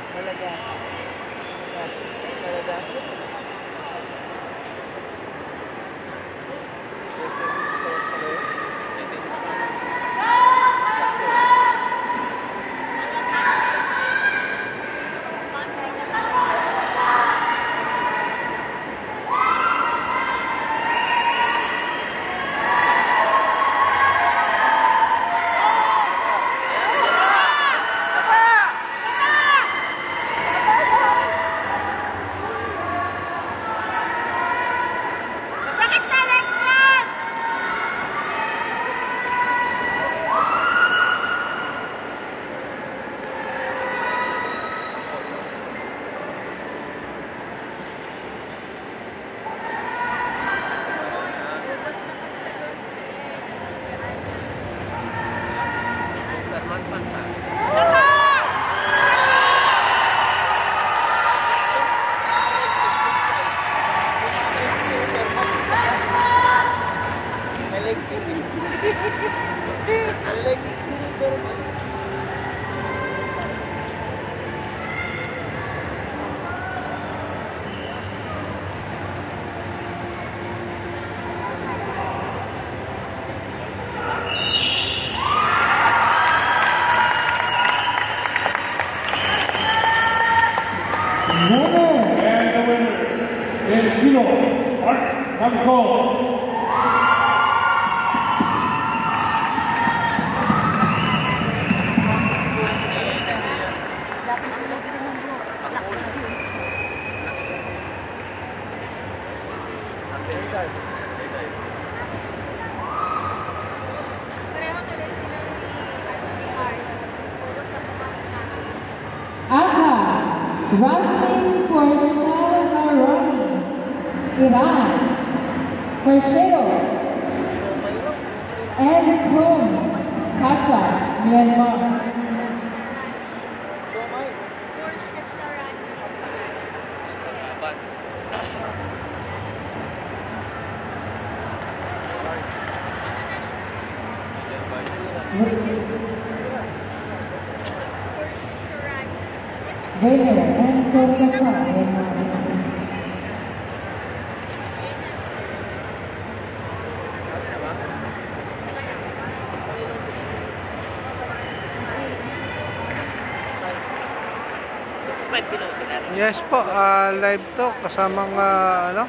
Malagasy. And the winner in Shiro, Art Namco. Aka, Rustin Porcel Maroni, Iran, Fershero, and Krum, Kasha, Myanmar. Winner and Kasha, Myanmar. Yes po, live to kasamang ano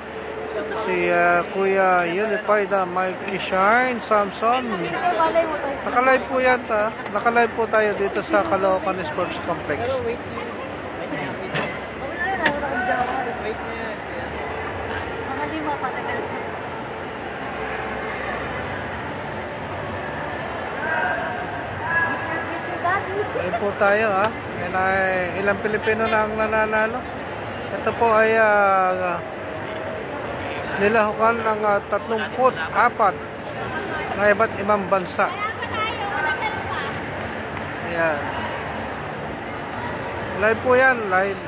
si Kuya Unified Mikey Shine Samson. Malay mo tayo. Naka-live po yan ta. Naka-live po tayo dito sa Caloocan Sports Complex. Mga 5 patagal pa. Ayun po tayo Yan ay ilang Pilipino na ang nananalo. Ito po ay nilahukan ng 34 na iba't ibang bansa. Ayan. Live po yan, live.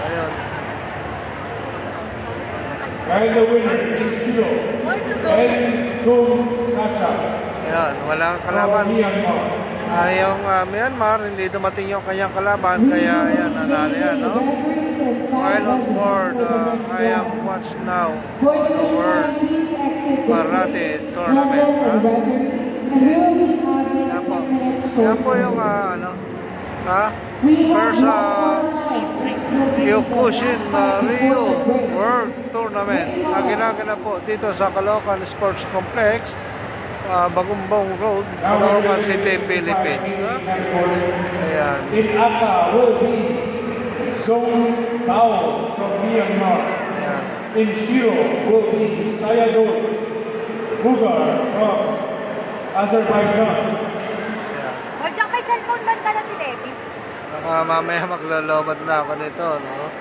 Ayun. And the winner in Shiro, Krum Kasha Ayan, walang from kalaban. Myanmar. Yung Myanmar, hindi dumating yung kanyang kalaban, kaya ayan, nanalo yan, no? While on board, I am watch now the World Karate Tournament, Yan po yung, first, Kyokushin Ryu World Tournament na ginagana po dito sa Caloocan Sports Complex, Bagumbong Road, Caloocan City, Philippines. Ayan. In Aka will be Song Tao from Myanmar. Ayan. In Shiro will be Sayador Bugar from Azerbaijan. Ayan. Huwag dyan may cellphone man ka na si Debbie. Baka mamaya maglalobat na ako nito, no?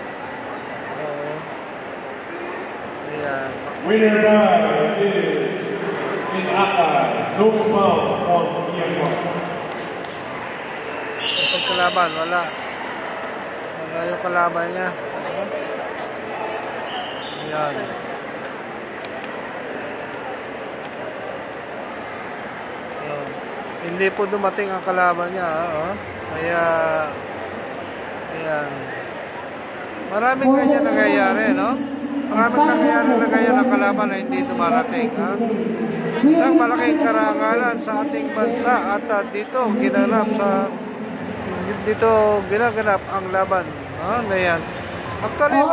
Ayan. Winner now is in Aka Song Tao from Myanmar. Itong kalaban, wala. Wala yung kalaban niya. Ayan. Hindi po dumating ang kalaban niya. Oh. Kaya, ayan. Maraming ganyan nangyayari, no? Maraming nangyayari na ganyan ang kalaban na hindi dumarating. Ha? Isang malaking karangalan sa ating bansa at dito ginaganap ang laban. Na yan. Actually,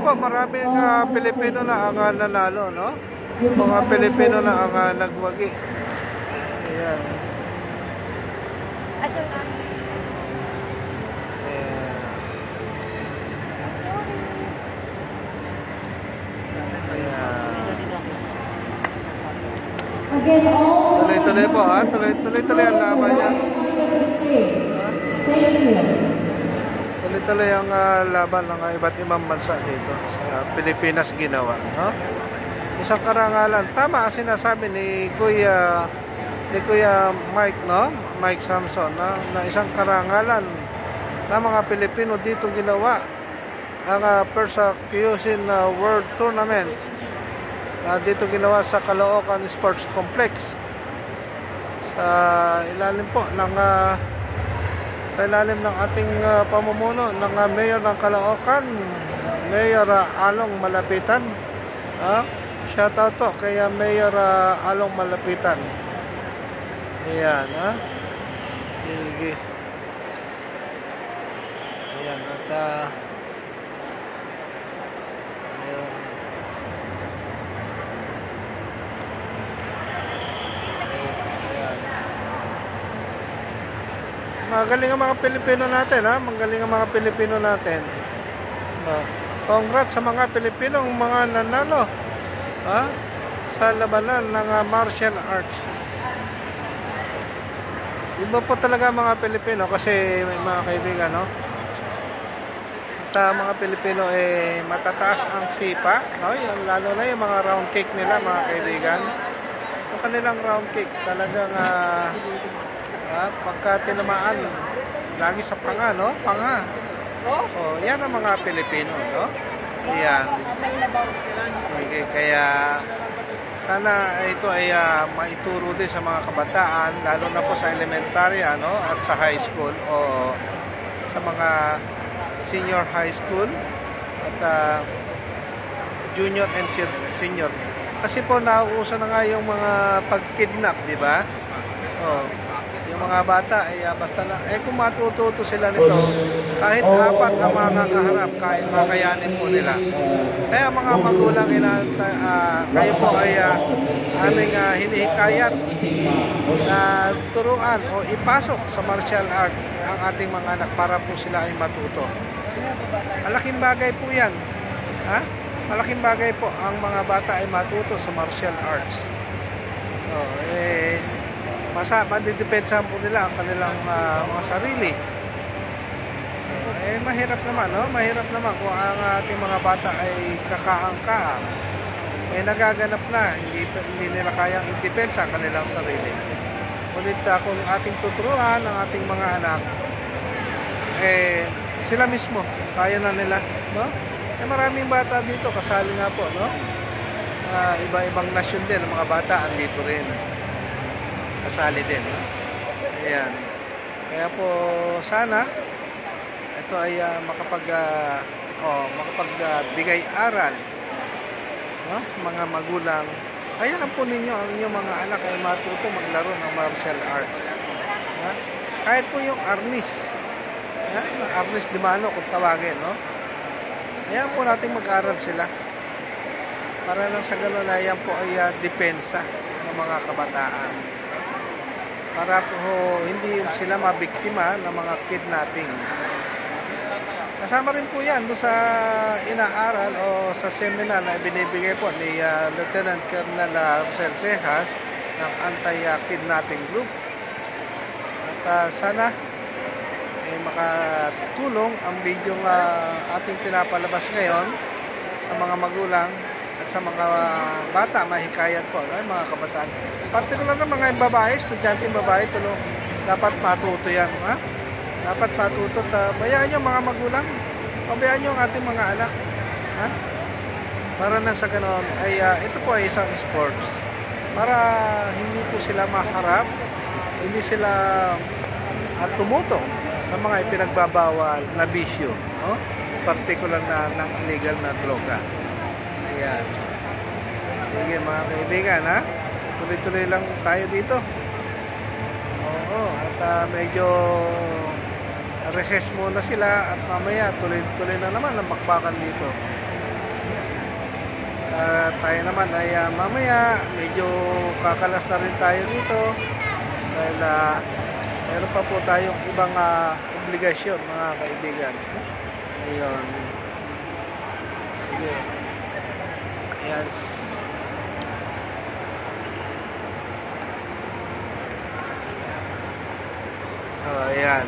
po maraming Pilipino na ang nanalo, no? Mga Pilipino na ang nagwagi. Ayan. Again, all Tuloy-tuloy po, ha? Tuloy-tuloy ang laban niya. Thank you. Tuloy-tuloy ang laban ng iba't ibang bansa dito sa Pilipinas ginawa, no? Isang karangalan. Tama ang sinasabi ni Kuya Mike, no? Mike Samson, na isang karangalan na mga Pilipino dito ginawa ang Persecution World Tournament. Dito ginawa sa Caloocan Sports Complex. Sa ilalim po ng ating pamumuno ng Mayor ng Caloocan, Mayor Along Malapitan. Shoutout po kay Mayor Along Malapitan. Ayan, sige. Ayan, at ayan. Magaling ang mga Pilipino natin, ha? Magaling ang mga Pilipino natin. Congrats sa mga Pilipinong mga nanalo, sa labanan ng martial arts. Iba po talaga mga Pilipino kasi mga kaibigan, no? At mga Pilipino matataas ang sipa, no? Lalo na yung mga round cake nila, mga kaibigan. Yung kanilang round cake talagang pagka tinamaan lagi sa panga, no? Panga. Oh, yan ang mga Pilipino, no? Yan. Okay, kaya sana ito ay maituro din sa mga kabataan, lalo na po sa elementary, no? At sa high school o sa mga senior high school at junior and senior. Kasi po nauuso na nga yung mga pag-kidnap, di ba? Oh, yung mga bata ay basta na kung matututo sila nito, kahit apat ang mga kaharap, kakayanin po nila. Kaya mga magulang, kayo po ay aming hinihikayat na turuan o ipasok sa martial art ang ating mga anak para po sila ay matuto. Malaking bagay po yan. Malaking bagay po ang mga bata ay matuto sa martial arts. Madidepensahan po nila ang kanilang mga sarili. Mahirap naman, no? Mahirap naman kung ang ating mga bata ay kakaang-kaang. Nagaganap na, hindi nila kayang i-depensa ang kanilang sarili. Ulit kung ating tuturuan ang ating mga anak, sila mismo, kaya na nila, no? Maraming bata dito, kasali nga po, no? Iba-ibang nasyon din, ang mga bata, andito rin. Kasali din, no? Ayan. Kaya po, sana, ito ay makapagbigay aral, no? Sa mga magulang. Hayaan po ninyo ang inyong mga anak ay matuto maglaro ng martial arts. Kahit po yung arnis, arnis de mano kung tawagin, no? Hayaan po natin mag-aral sila. Para lang sa gano'n ay yan po ay depensa ng mga kabataan. Para po hindi sila mabiktima ng mga kidnapping. Kasama rin po yan doon sa inaaral o sa seminar na binibigay po ni Lieutenant Colonel Rosel Cejas ng Anti-Kidnapping Group. At sana makatulong ang video ating pinapalabas ngayon sa mga magulang at sa mga bata, mahikayat po, mga kabataan. Partikular na mga babae, estudyanteng babae, dapat matuto yan. Dapat matuto. Bayaan nyo mga magulang, pabayaan nyo ang ating mga anak. Para na sa ganon, ito po ay isang sports. para hindi po sila maharap, hindi sila tumutong sa mga ipinagbabawal na bisyo, no? Particular na ng illegal na droga. Ayan. Sige mga kaibigan, ha? Tuloy-tuloy lang tayo dito. Oo, at medyo recess muna sila at mamaya tuloy-tuloy na naman ang bakbakan dito. Tayo naman ay mamaya medyo kakalas na rin tayo dito dahil meron pa po tayong ibang obligasyon mga kaibigan. Ayun. Sige. Ayan. Ayan,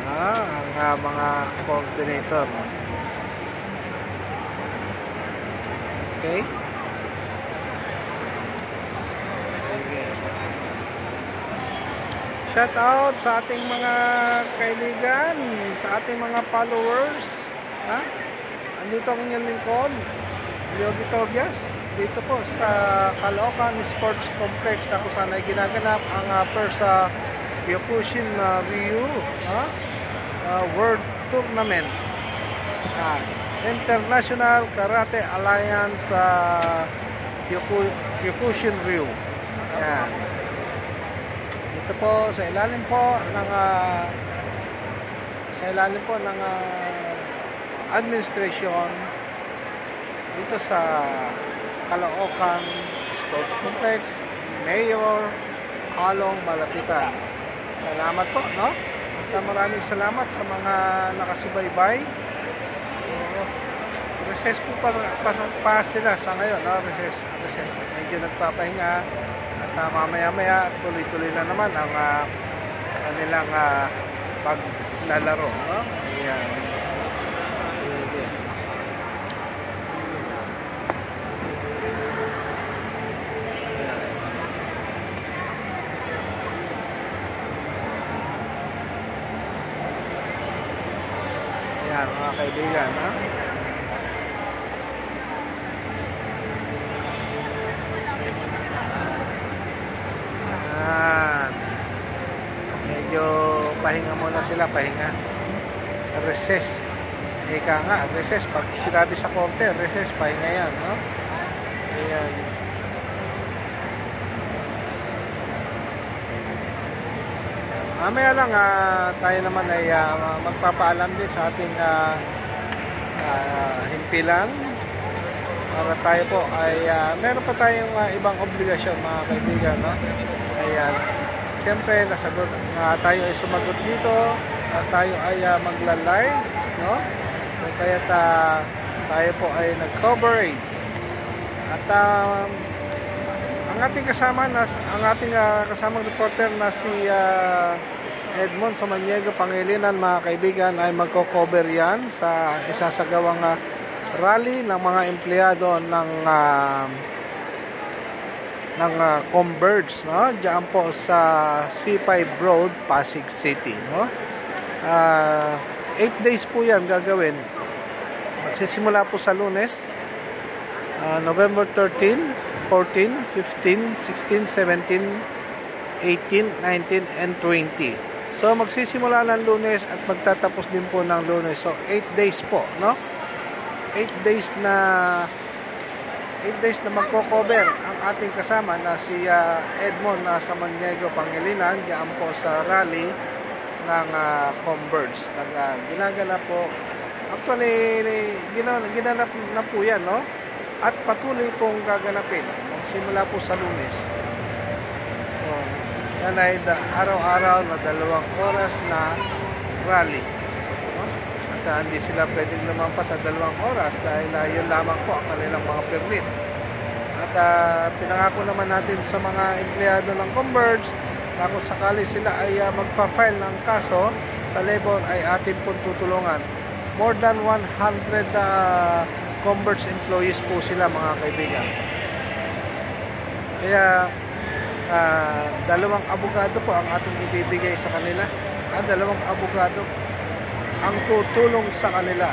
ang mga coordinator. Okay? Sige. Shout out sa ating mga kaibigan, sa ating mga followers. Andito ang inyong lingkod, Yogi Tobias, dito po sa Caloocan Sports Complex na kung saan ay ginaganap ang first Kyokushin Ryu World Tournament, International Karate Alliance Kyokushin Ryu. Ayan. Dito po sa ilalim po ng administration dito sa Caloocan Sports Complex, Mayor Along Malapitan. Salamat po, no? Maraming salamat sa mga nakasubaybay. Recess po pa sila sa ngayon, no? Recess. Medyo nagpapahinga at mamaya-maya tuloy-tuloy na naman ang kanilang paglalaro, no? Ayan. Sige. Ayan, mga kaibigan, ha? Ayan. Medyo pahinga muna sila, pahinga. Recess. Ika nga, recess. Pag sinabi sa korte, recess, pahinga yan, no? Ayan. Mamaya lang, tayo naman ay magpapaalam din sa ating himpilan para tayo po ay meron pa tayong ibang obligasyon mga kaibigan, no? Ayan. Siyempre, nasagot na tayo ay sumagot dito at tayo ay magla-live, no? Kaya tayo po ay nag-coverage at ang ating kasamang reporter na si Edmond Samaniego Pangilinan, mga kaibigan, ay magko-cover yan sa isasagawang rally ng mga empleyado ng Converge, no? Diyan po sa C5 Road, Pasig City, no? 8 days po yan gagawin. Magsisimula po sa Lunes, November 13, 14, 15, 16, 17, 18, 19, and 20. So, magsisimula ng Lunes at magtatapos din po ng Lunes. So, 8 days po, no? 8 days na magko-cover ang ating kasama na si Edmond Samaniego Pangilinan diyan po sa rally ng Converge. Ginagana po. Actually, ginanap na po yan, no? At patuloy pong gaganapin simula po sa Lunes. So, yan ay araw-araw na 2 oras na rally. At hindi sila pwedeng lumampas sa 2 oras dahil yun lamang po ang kanilang mga permit. At pinangako naman natin sa mga empleyado ng Converge na kung sakali sila ay magpa-file ng kaso sa labor ay atin pong tutulungan. More than 100 Converge employees po sila, mga kaibigan. Kaya 2 abogado po ang ating ibibigay sa kanila. 2 abogado ang tutulong sa kanila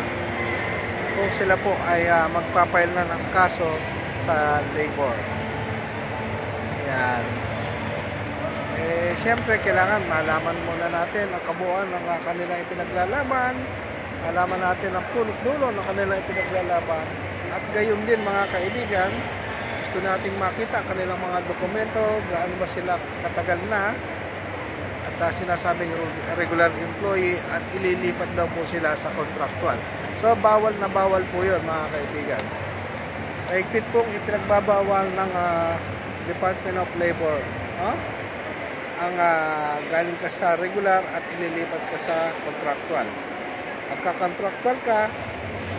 kung sila po ay magpapail na ng kaso sa labor. Yan. Siyempre, kailangan malaman muna natin ang kabuuan ng kanilang ipinaglalaban. Malaman natin ang punot-dulo ng kanilang ipinaglalaban. At gayon din, mga kaibigan, gusto nating makita kanilang mga dokumento, gaano ba sila katagal na, at sinasabing regular employee, at ililipat daw po sila sa contractual. So, bawal na bawal po yun, mga kaibigan. Mahigpit pong ipinagbabawal ng Department of Labor. Ang galing ka sa regular at ililipat ka sa contractual. Pagka-contractual ka,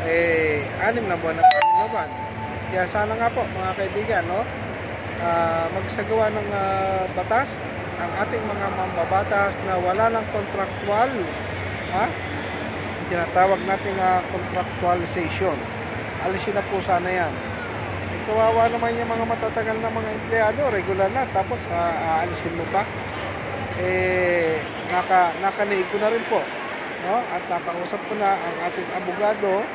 6 na buwan ang panglaban. Kaya sana nga po, mga kaibigan, magsagawa ng batas ang ating mga mambabatas na wala ng contractual, tinatawag natin contractualization. Alisin na po sana yan. Kawawa naman yung mga matatagal na mga empleyado, regular na, tapos aalisin mo pa. Nakaniig ko na rin po, at nakausap ko na ang ating abogado,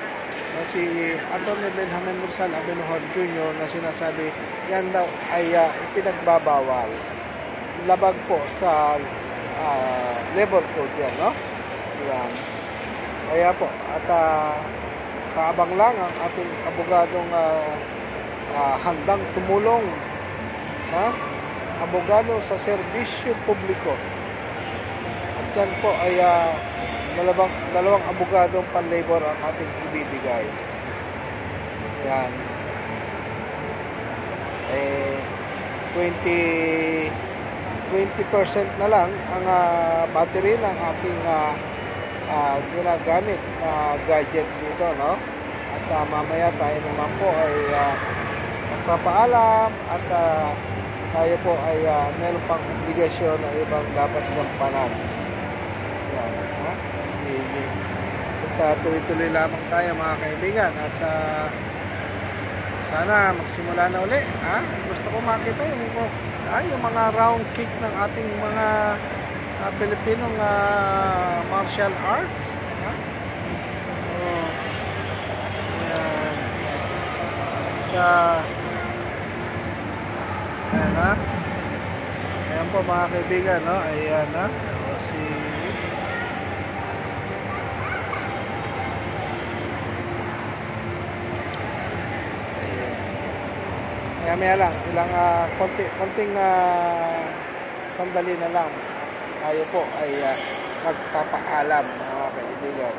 si Atty. Benjamin Mursal Abenohor Jr. na sinasabi yan daw ay ipinagbabawal. Labag po sa labor code yan, Yan. Kaya po, at kaabang lang ang ating abogadong handang tumulong, abogado sa serbisyo publiko. At yan po ay dalawang abogadong pan-labor ang ating ibibigay. Yan. 20% na lang ang battery ng ating ginagamit na gadget dito, At mamaya tayo naman po ay magpapaalam at tayo po ay meron pang obligasyon na ibang dapat gampanan. Yan, tuloy-tuloy lamang tayo, mga kaibigan, at sana magsimula na uli. Gusto ko makita yung mga round kick ng ating mga Pilipinong martial arts. Ayan po, mga kaibigan, ayan si maya lang, ilang konting sandali na lang tayo po ay magpapaalam, mga kaibigan.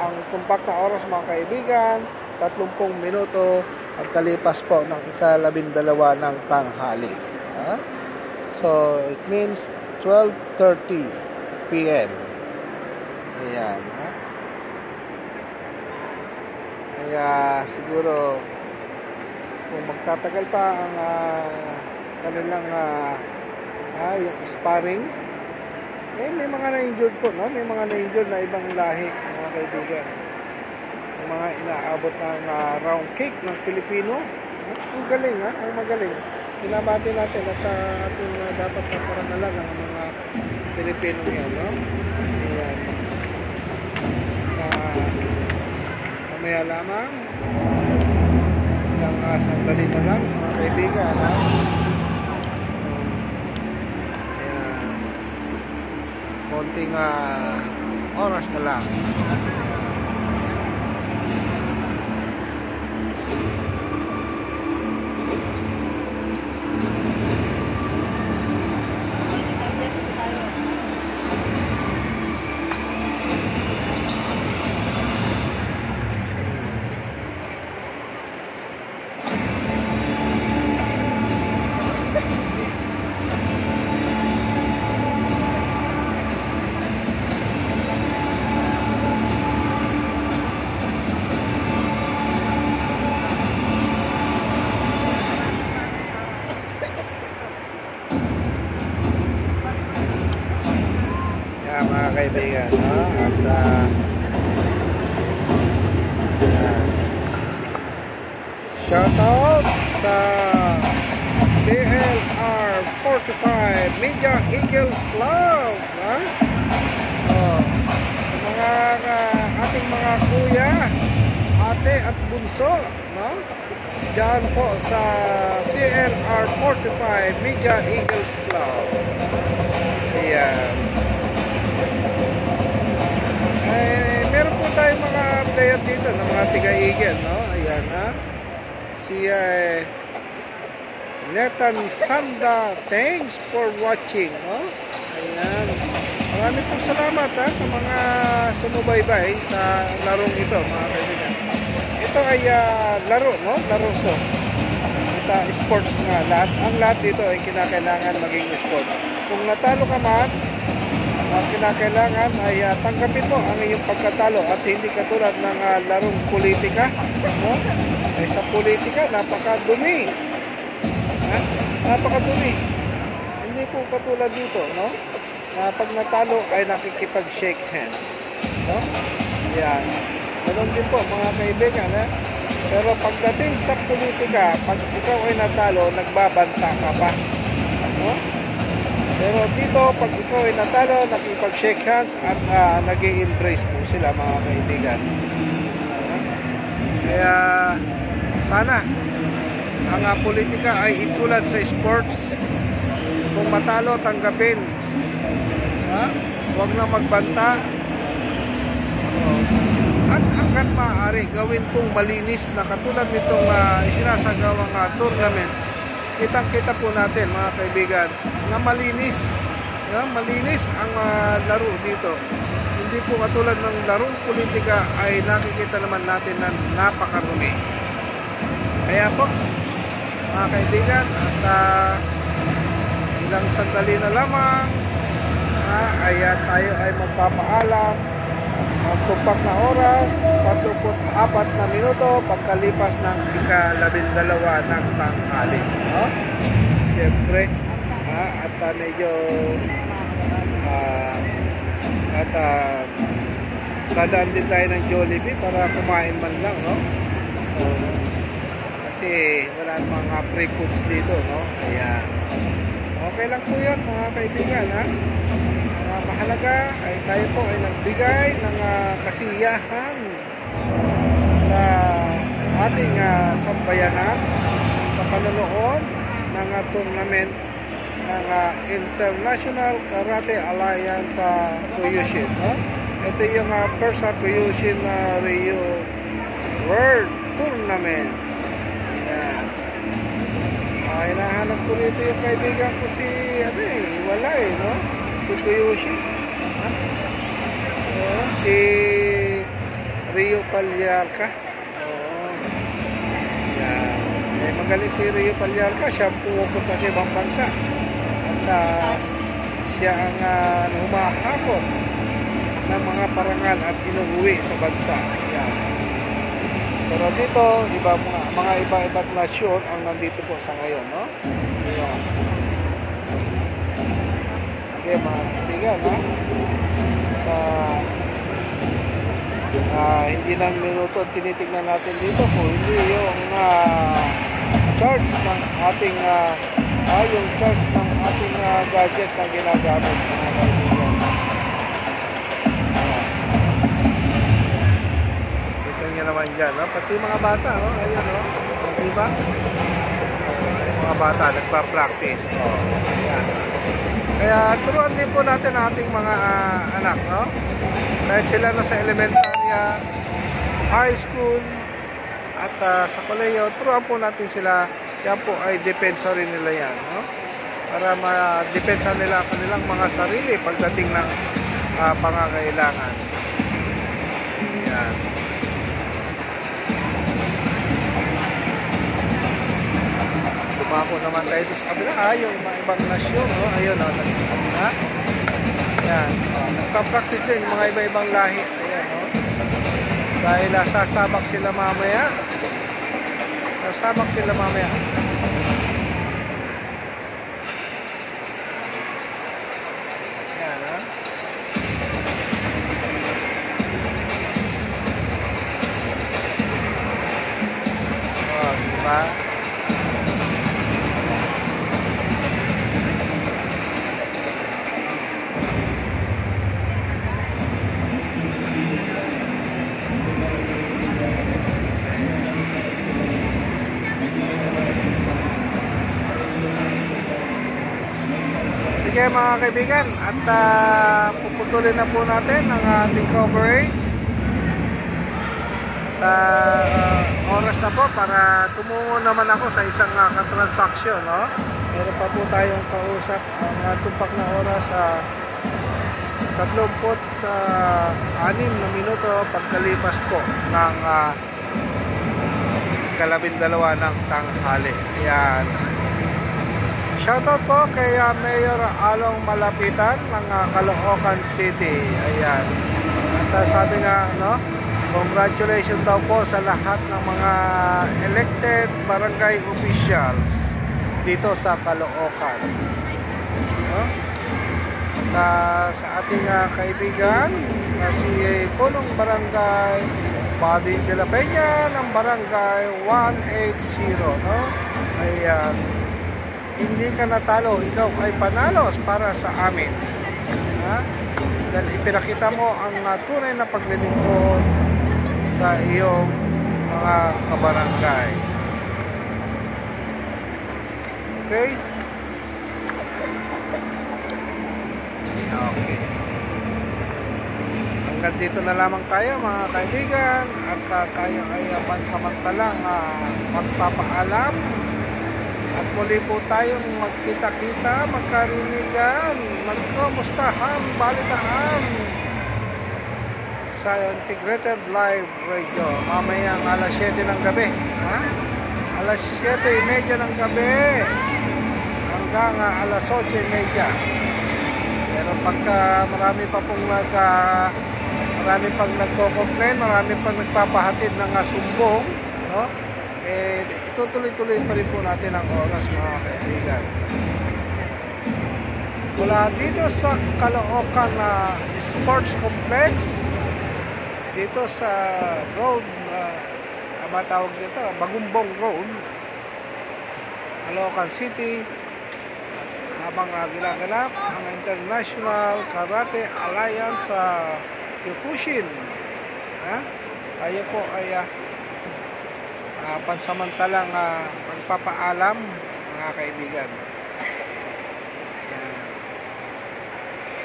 Ang tumpak na oras, mga kaibigan, 30 minuto at kalipas po ng 12:00 ng tanghali. So, it means 12:30 p.m. Ayan. Kaya siguro kung magtatagal pa ang kanilang yung sparring, may mga na-injured po, May mga na-injured na ibang lahi, mga kaibigan. Mga inaabot ng round kick ng Pilipino. Ang galing, ang magaling. Pinabati natin at ating dapat magparanalan ang mga Pilipino yan, Ayan. Mamaya lamang, ilang sandali na lang, mga kaibigan, Ayan. Konting oras na lang. Mga kaibigan, at shout out sa CLR 45 Media Eagles Club, mga ating mga kuya, ate at bunso, Diyan po sa CNR 45 Media Eagles Club. Ayan. Meron po tayong mga player dito ng mga tiga-Eagle, no? Ayan, ha? Si Nathan Sanda, thanks for watching, no? Ayan. Maraming po salamat, ha, sa mga sumubaybay sa larong ito, mga kaibigan. Ito ay laro, no? Laro to. Ito, sports nga. Ang lahat dito ay kinakailangan maging sports. Kung natalo ka man, ang kinakailangan ay tanggapin mo ang iyong pagkatalo at hindi katulad ng larong politika, no? Ay sa politika, napakadumi. Ha? Napakadumi. Hindi po katulad dito, no? Na pag natalo ay nakikipag-shake hands, no? Yan. Ganun din po, mga kaibigan, ha? Pero pagdating sa politika, pag ikaw ay natalo, nagbabanta ka pa, no? Pero dito, pag ikaw ay natalo, nakipag-shake hands at nag-i-embrace po sila, mga kaibigan. Kaya, sana, ang politika ay itulad sa sports. Kung matalo, tanggapin. Ha? Huwag na magbanta. At hanggat maaari, gawin pong malinis na katulad nitong isinasagawang tournament. Kitang-kita po natin, mga kaibigan, na malinis. Malinis ang laro dito. Hindi po katulad ng larong politika ay nakikita naman natin na napakarumi. Kaya po, mga kaibigan, at ilang sandali na lamang ay tayo ay magpapaalam. Magtupak na oras, 34 na minuto pagkalipas ng ika-12 ng tanghali. No? Siyempre, at medyo dadaan din tayo ng Jollibee para kumain man lang, no? Kasi wala mga free foods dito, no? Ayan. Okay lang po yan, mga kaibigan, ha? Mahalaga ay tayo po ay nagbigay ng kasiyahan sa ating sambayanan sa panonood ng tournament ng International Karate Alliance Kyushin, no? Ito yung first Kyushin Ryu World Tournament. Ayan. Hinahanap ko rito yung kaibigan ko si wala no? Si Kyushin. Si Rio Pagliarca. Yan. Magaling si Rio Pagliarca. Siya pumupunta sa ibang bansa. At siya ang humahakot ng mga parangal at inuuwi sa bansa. Yan. Pero dito, mga iba-ibang nasyon ang nandito po sa ngayon, no? Yan. Okay, mga kaibigan, hindi lang minuto tinitignan natin dito kung hindi yung charge ng ating yung charge ng ating gadget na ginagamit, mga kaibigan. Ito nyo naman dyan, no? Pati mga bata, no? Ayan, no? Diba? Yung mga bata nagpa-practice. Ayan. Kaya turuan din po natin ang ating mga anak, no? Kahit sila nasa elementarya, high school, at sa kolehiyo, turuan po natin sila. Yan po ay depensa rin nila yan, no? Para ma-depensa nila ang kanilang mga sarili pagdating ng pangangailangan. Yan. Dumako naman tayo sa kabila, yung mga ibang nasyon, no? Ayun, no? Yan, nagpa-practice din mga iba-ibang lahi. Ayan, no? Dahil sasabak sila mamaya. Yan, ha? Diba? Sige mga kaibigan, at puputulin na po natin ang ating coverage. At oras na po para tumungo naman ako sa isang katransaksyon, no? Meron pa po tayong kausap ang tumpak na oras sa 36 na minuto pagkalipas po ng 12 ng tanghali. Ayan. Shoutout po kay Mayor Along Malapitan ng Caloocan City. Ayan. At sabi nga, no, congratulations daw po sa lahat ng mga elected barangay officials dito sa Caloocan. No? At sa ating kaibigan na si Punong Barangay Pading de la Peña ng Barangay 180, no? Ayan. Hindi ka natalo, ikaw ay panalos para sa amin. Ha? Dahil ipinakita mo ang tunay na paglilingkod sa iyong mga kabarangay. Okay? Okay. Hanggang dito na lamang tayo mga kaibigan, at tayo ay pansamantalang magpapaalam. At muli po tayong magkita-kita, magkarinigan, magkamustahan, balitaan sa Integrated Live Radio. Mamayang alas 7 ng gabi. Ha? Alas 7:30 ng gabi hanggang alas 8:30. Pero pagka marami pang nagko-complain, marami pang nagpapahatid ng sumbong, no? Itutuloy-tuloy pa rin po natin ang oras mga kaibigan. Mula dito sa Caloocan Sports Complex, dito sa road, matawag dito, Bagumbong Road, Caloocan City, habang ginaganap ang International Karate Alliance sa Kyokushin. Tayo po ay pansamantalang magpapaalam mga kaibigan.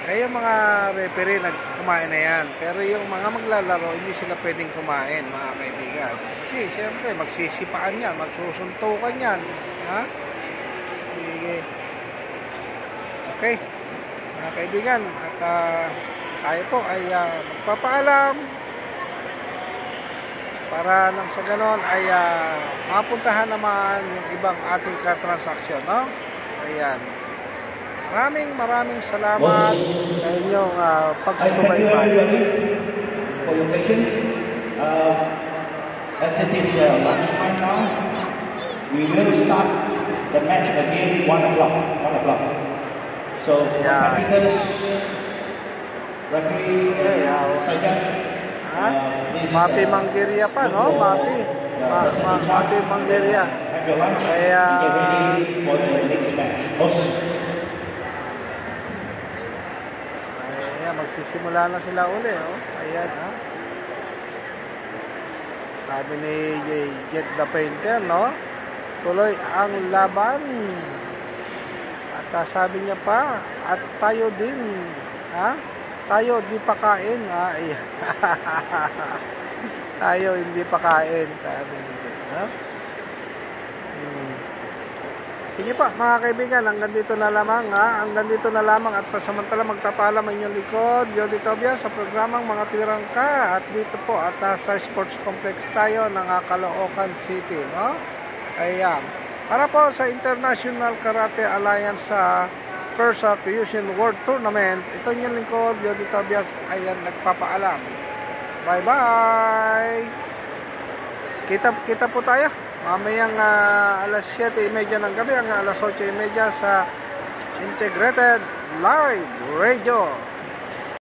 Yung mga referee nagkumain na yan, pero yung mga maglalaro hindi sila pwedeng kumain mga kaibigan. Kasi siyempre magsisipaan yan, magsusuntukan yan. Ha? Sige. Okay mga kaibigan, at tayo po ay magpapaalam para nang sa ganon ay mapuntahan naman yung ibang ating katransaksyon, no? Ayan. Maraming salamat sa inyong pagsubaybay. For your patience. As it is lunchtime now, we will start the match again 1 o'clock. So, competitors, referees, judge, Mapi Manggiria pa, no? Mapi Manggiria. have your lunch Kaya and get ready for the next match. ayan, magsisimula na sila uli, oh. Ayan, ha? Sabi ni Jet the Painter, no? Tuloy ang laban. At sabi niya pa, at tayo din, ha? Tayo di pa kain, ha? Ayan. Tayo hindi pa kain, sabi ni Jet, ha? Sige pa mga kaibigan, hanggang dito na lamang, ha? Hanggang dito na lamang, at pasamantala magpapaalam ang inyong likod, Jody Tobias, sa programang Mga Tirangka, at dito po at sa Sports Complex tayo ng Caloocan City, no? Ayan. Para po sa International Karate Alliance sa First Kyokushin World Tournament, ito inyong lingkod, Jody Tobias, ayan, nagpapaalam. Bye-bye! Kita po tayo mamayang alas 7:30 ng gabi hanggang alas 8:30 sa Integrated Live Radio.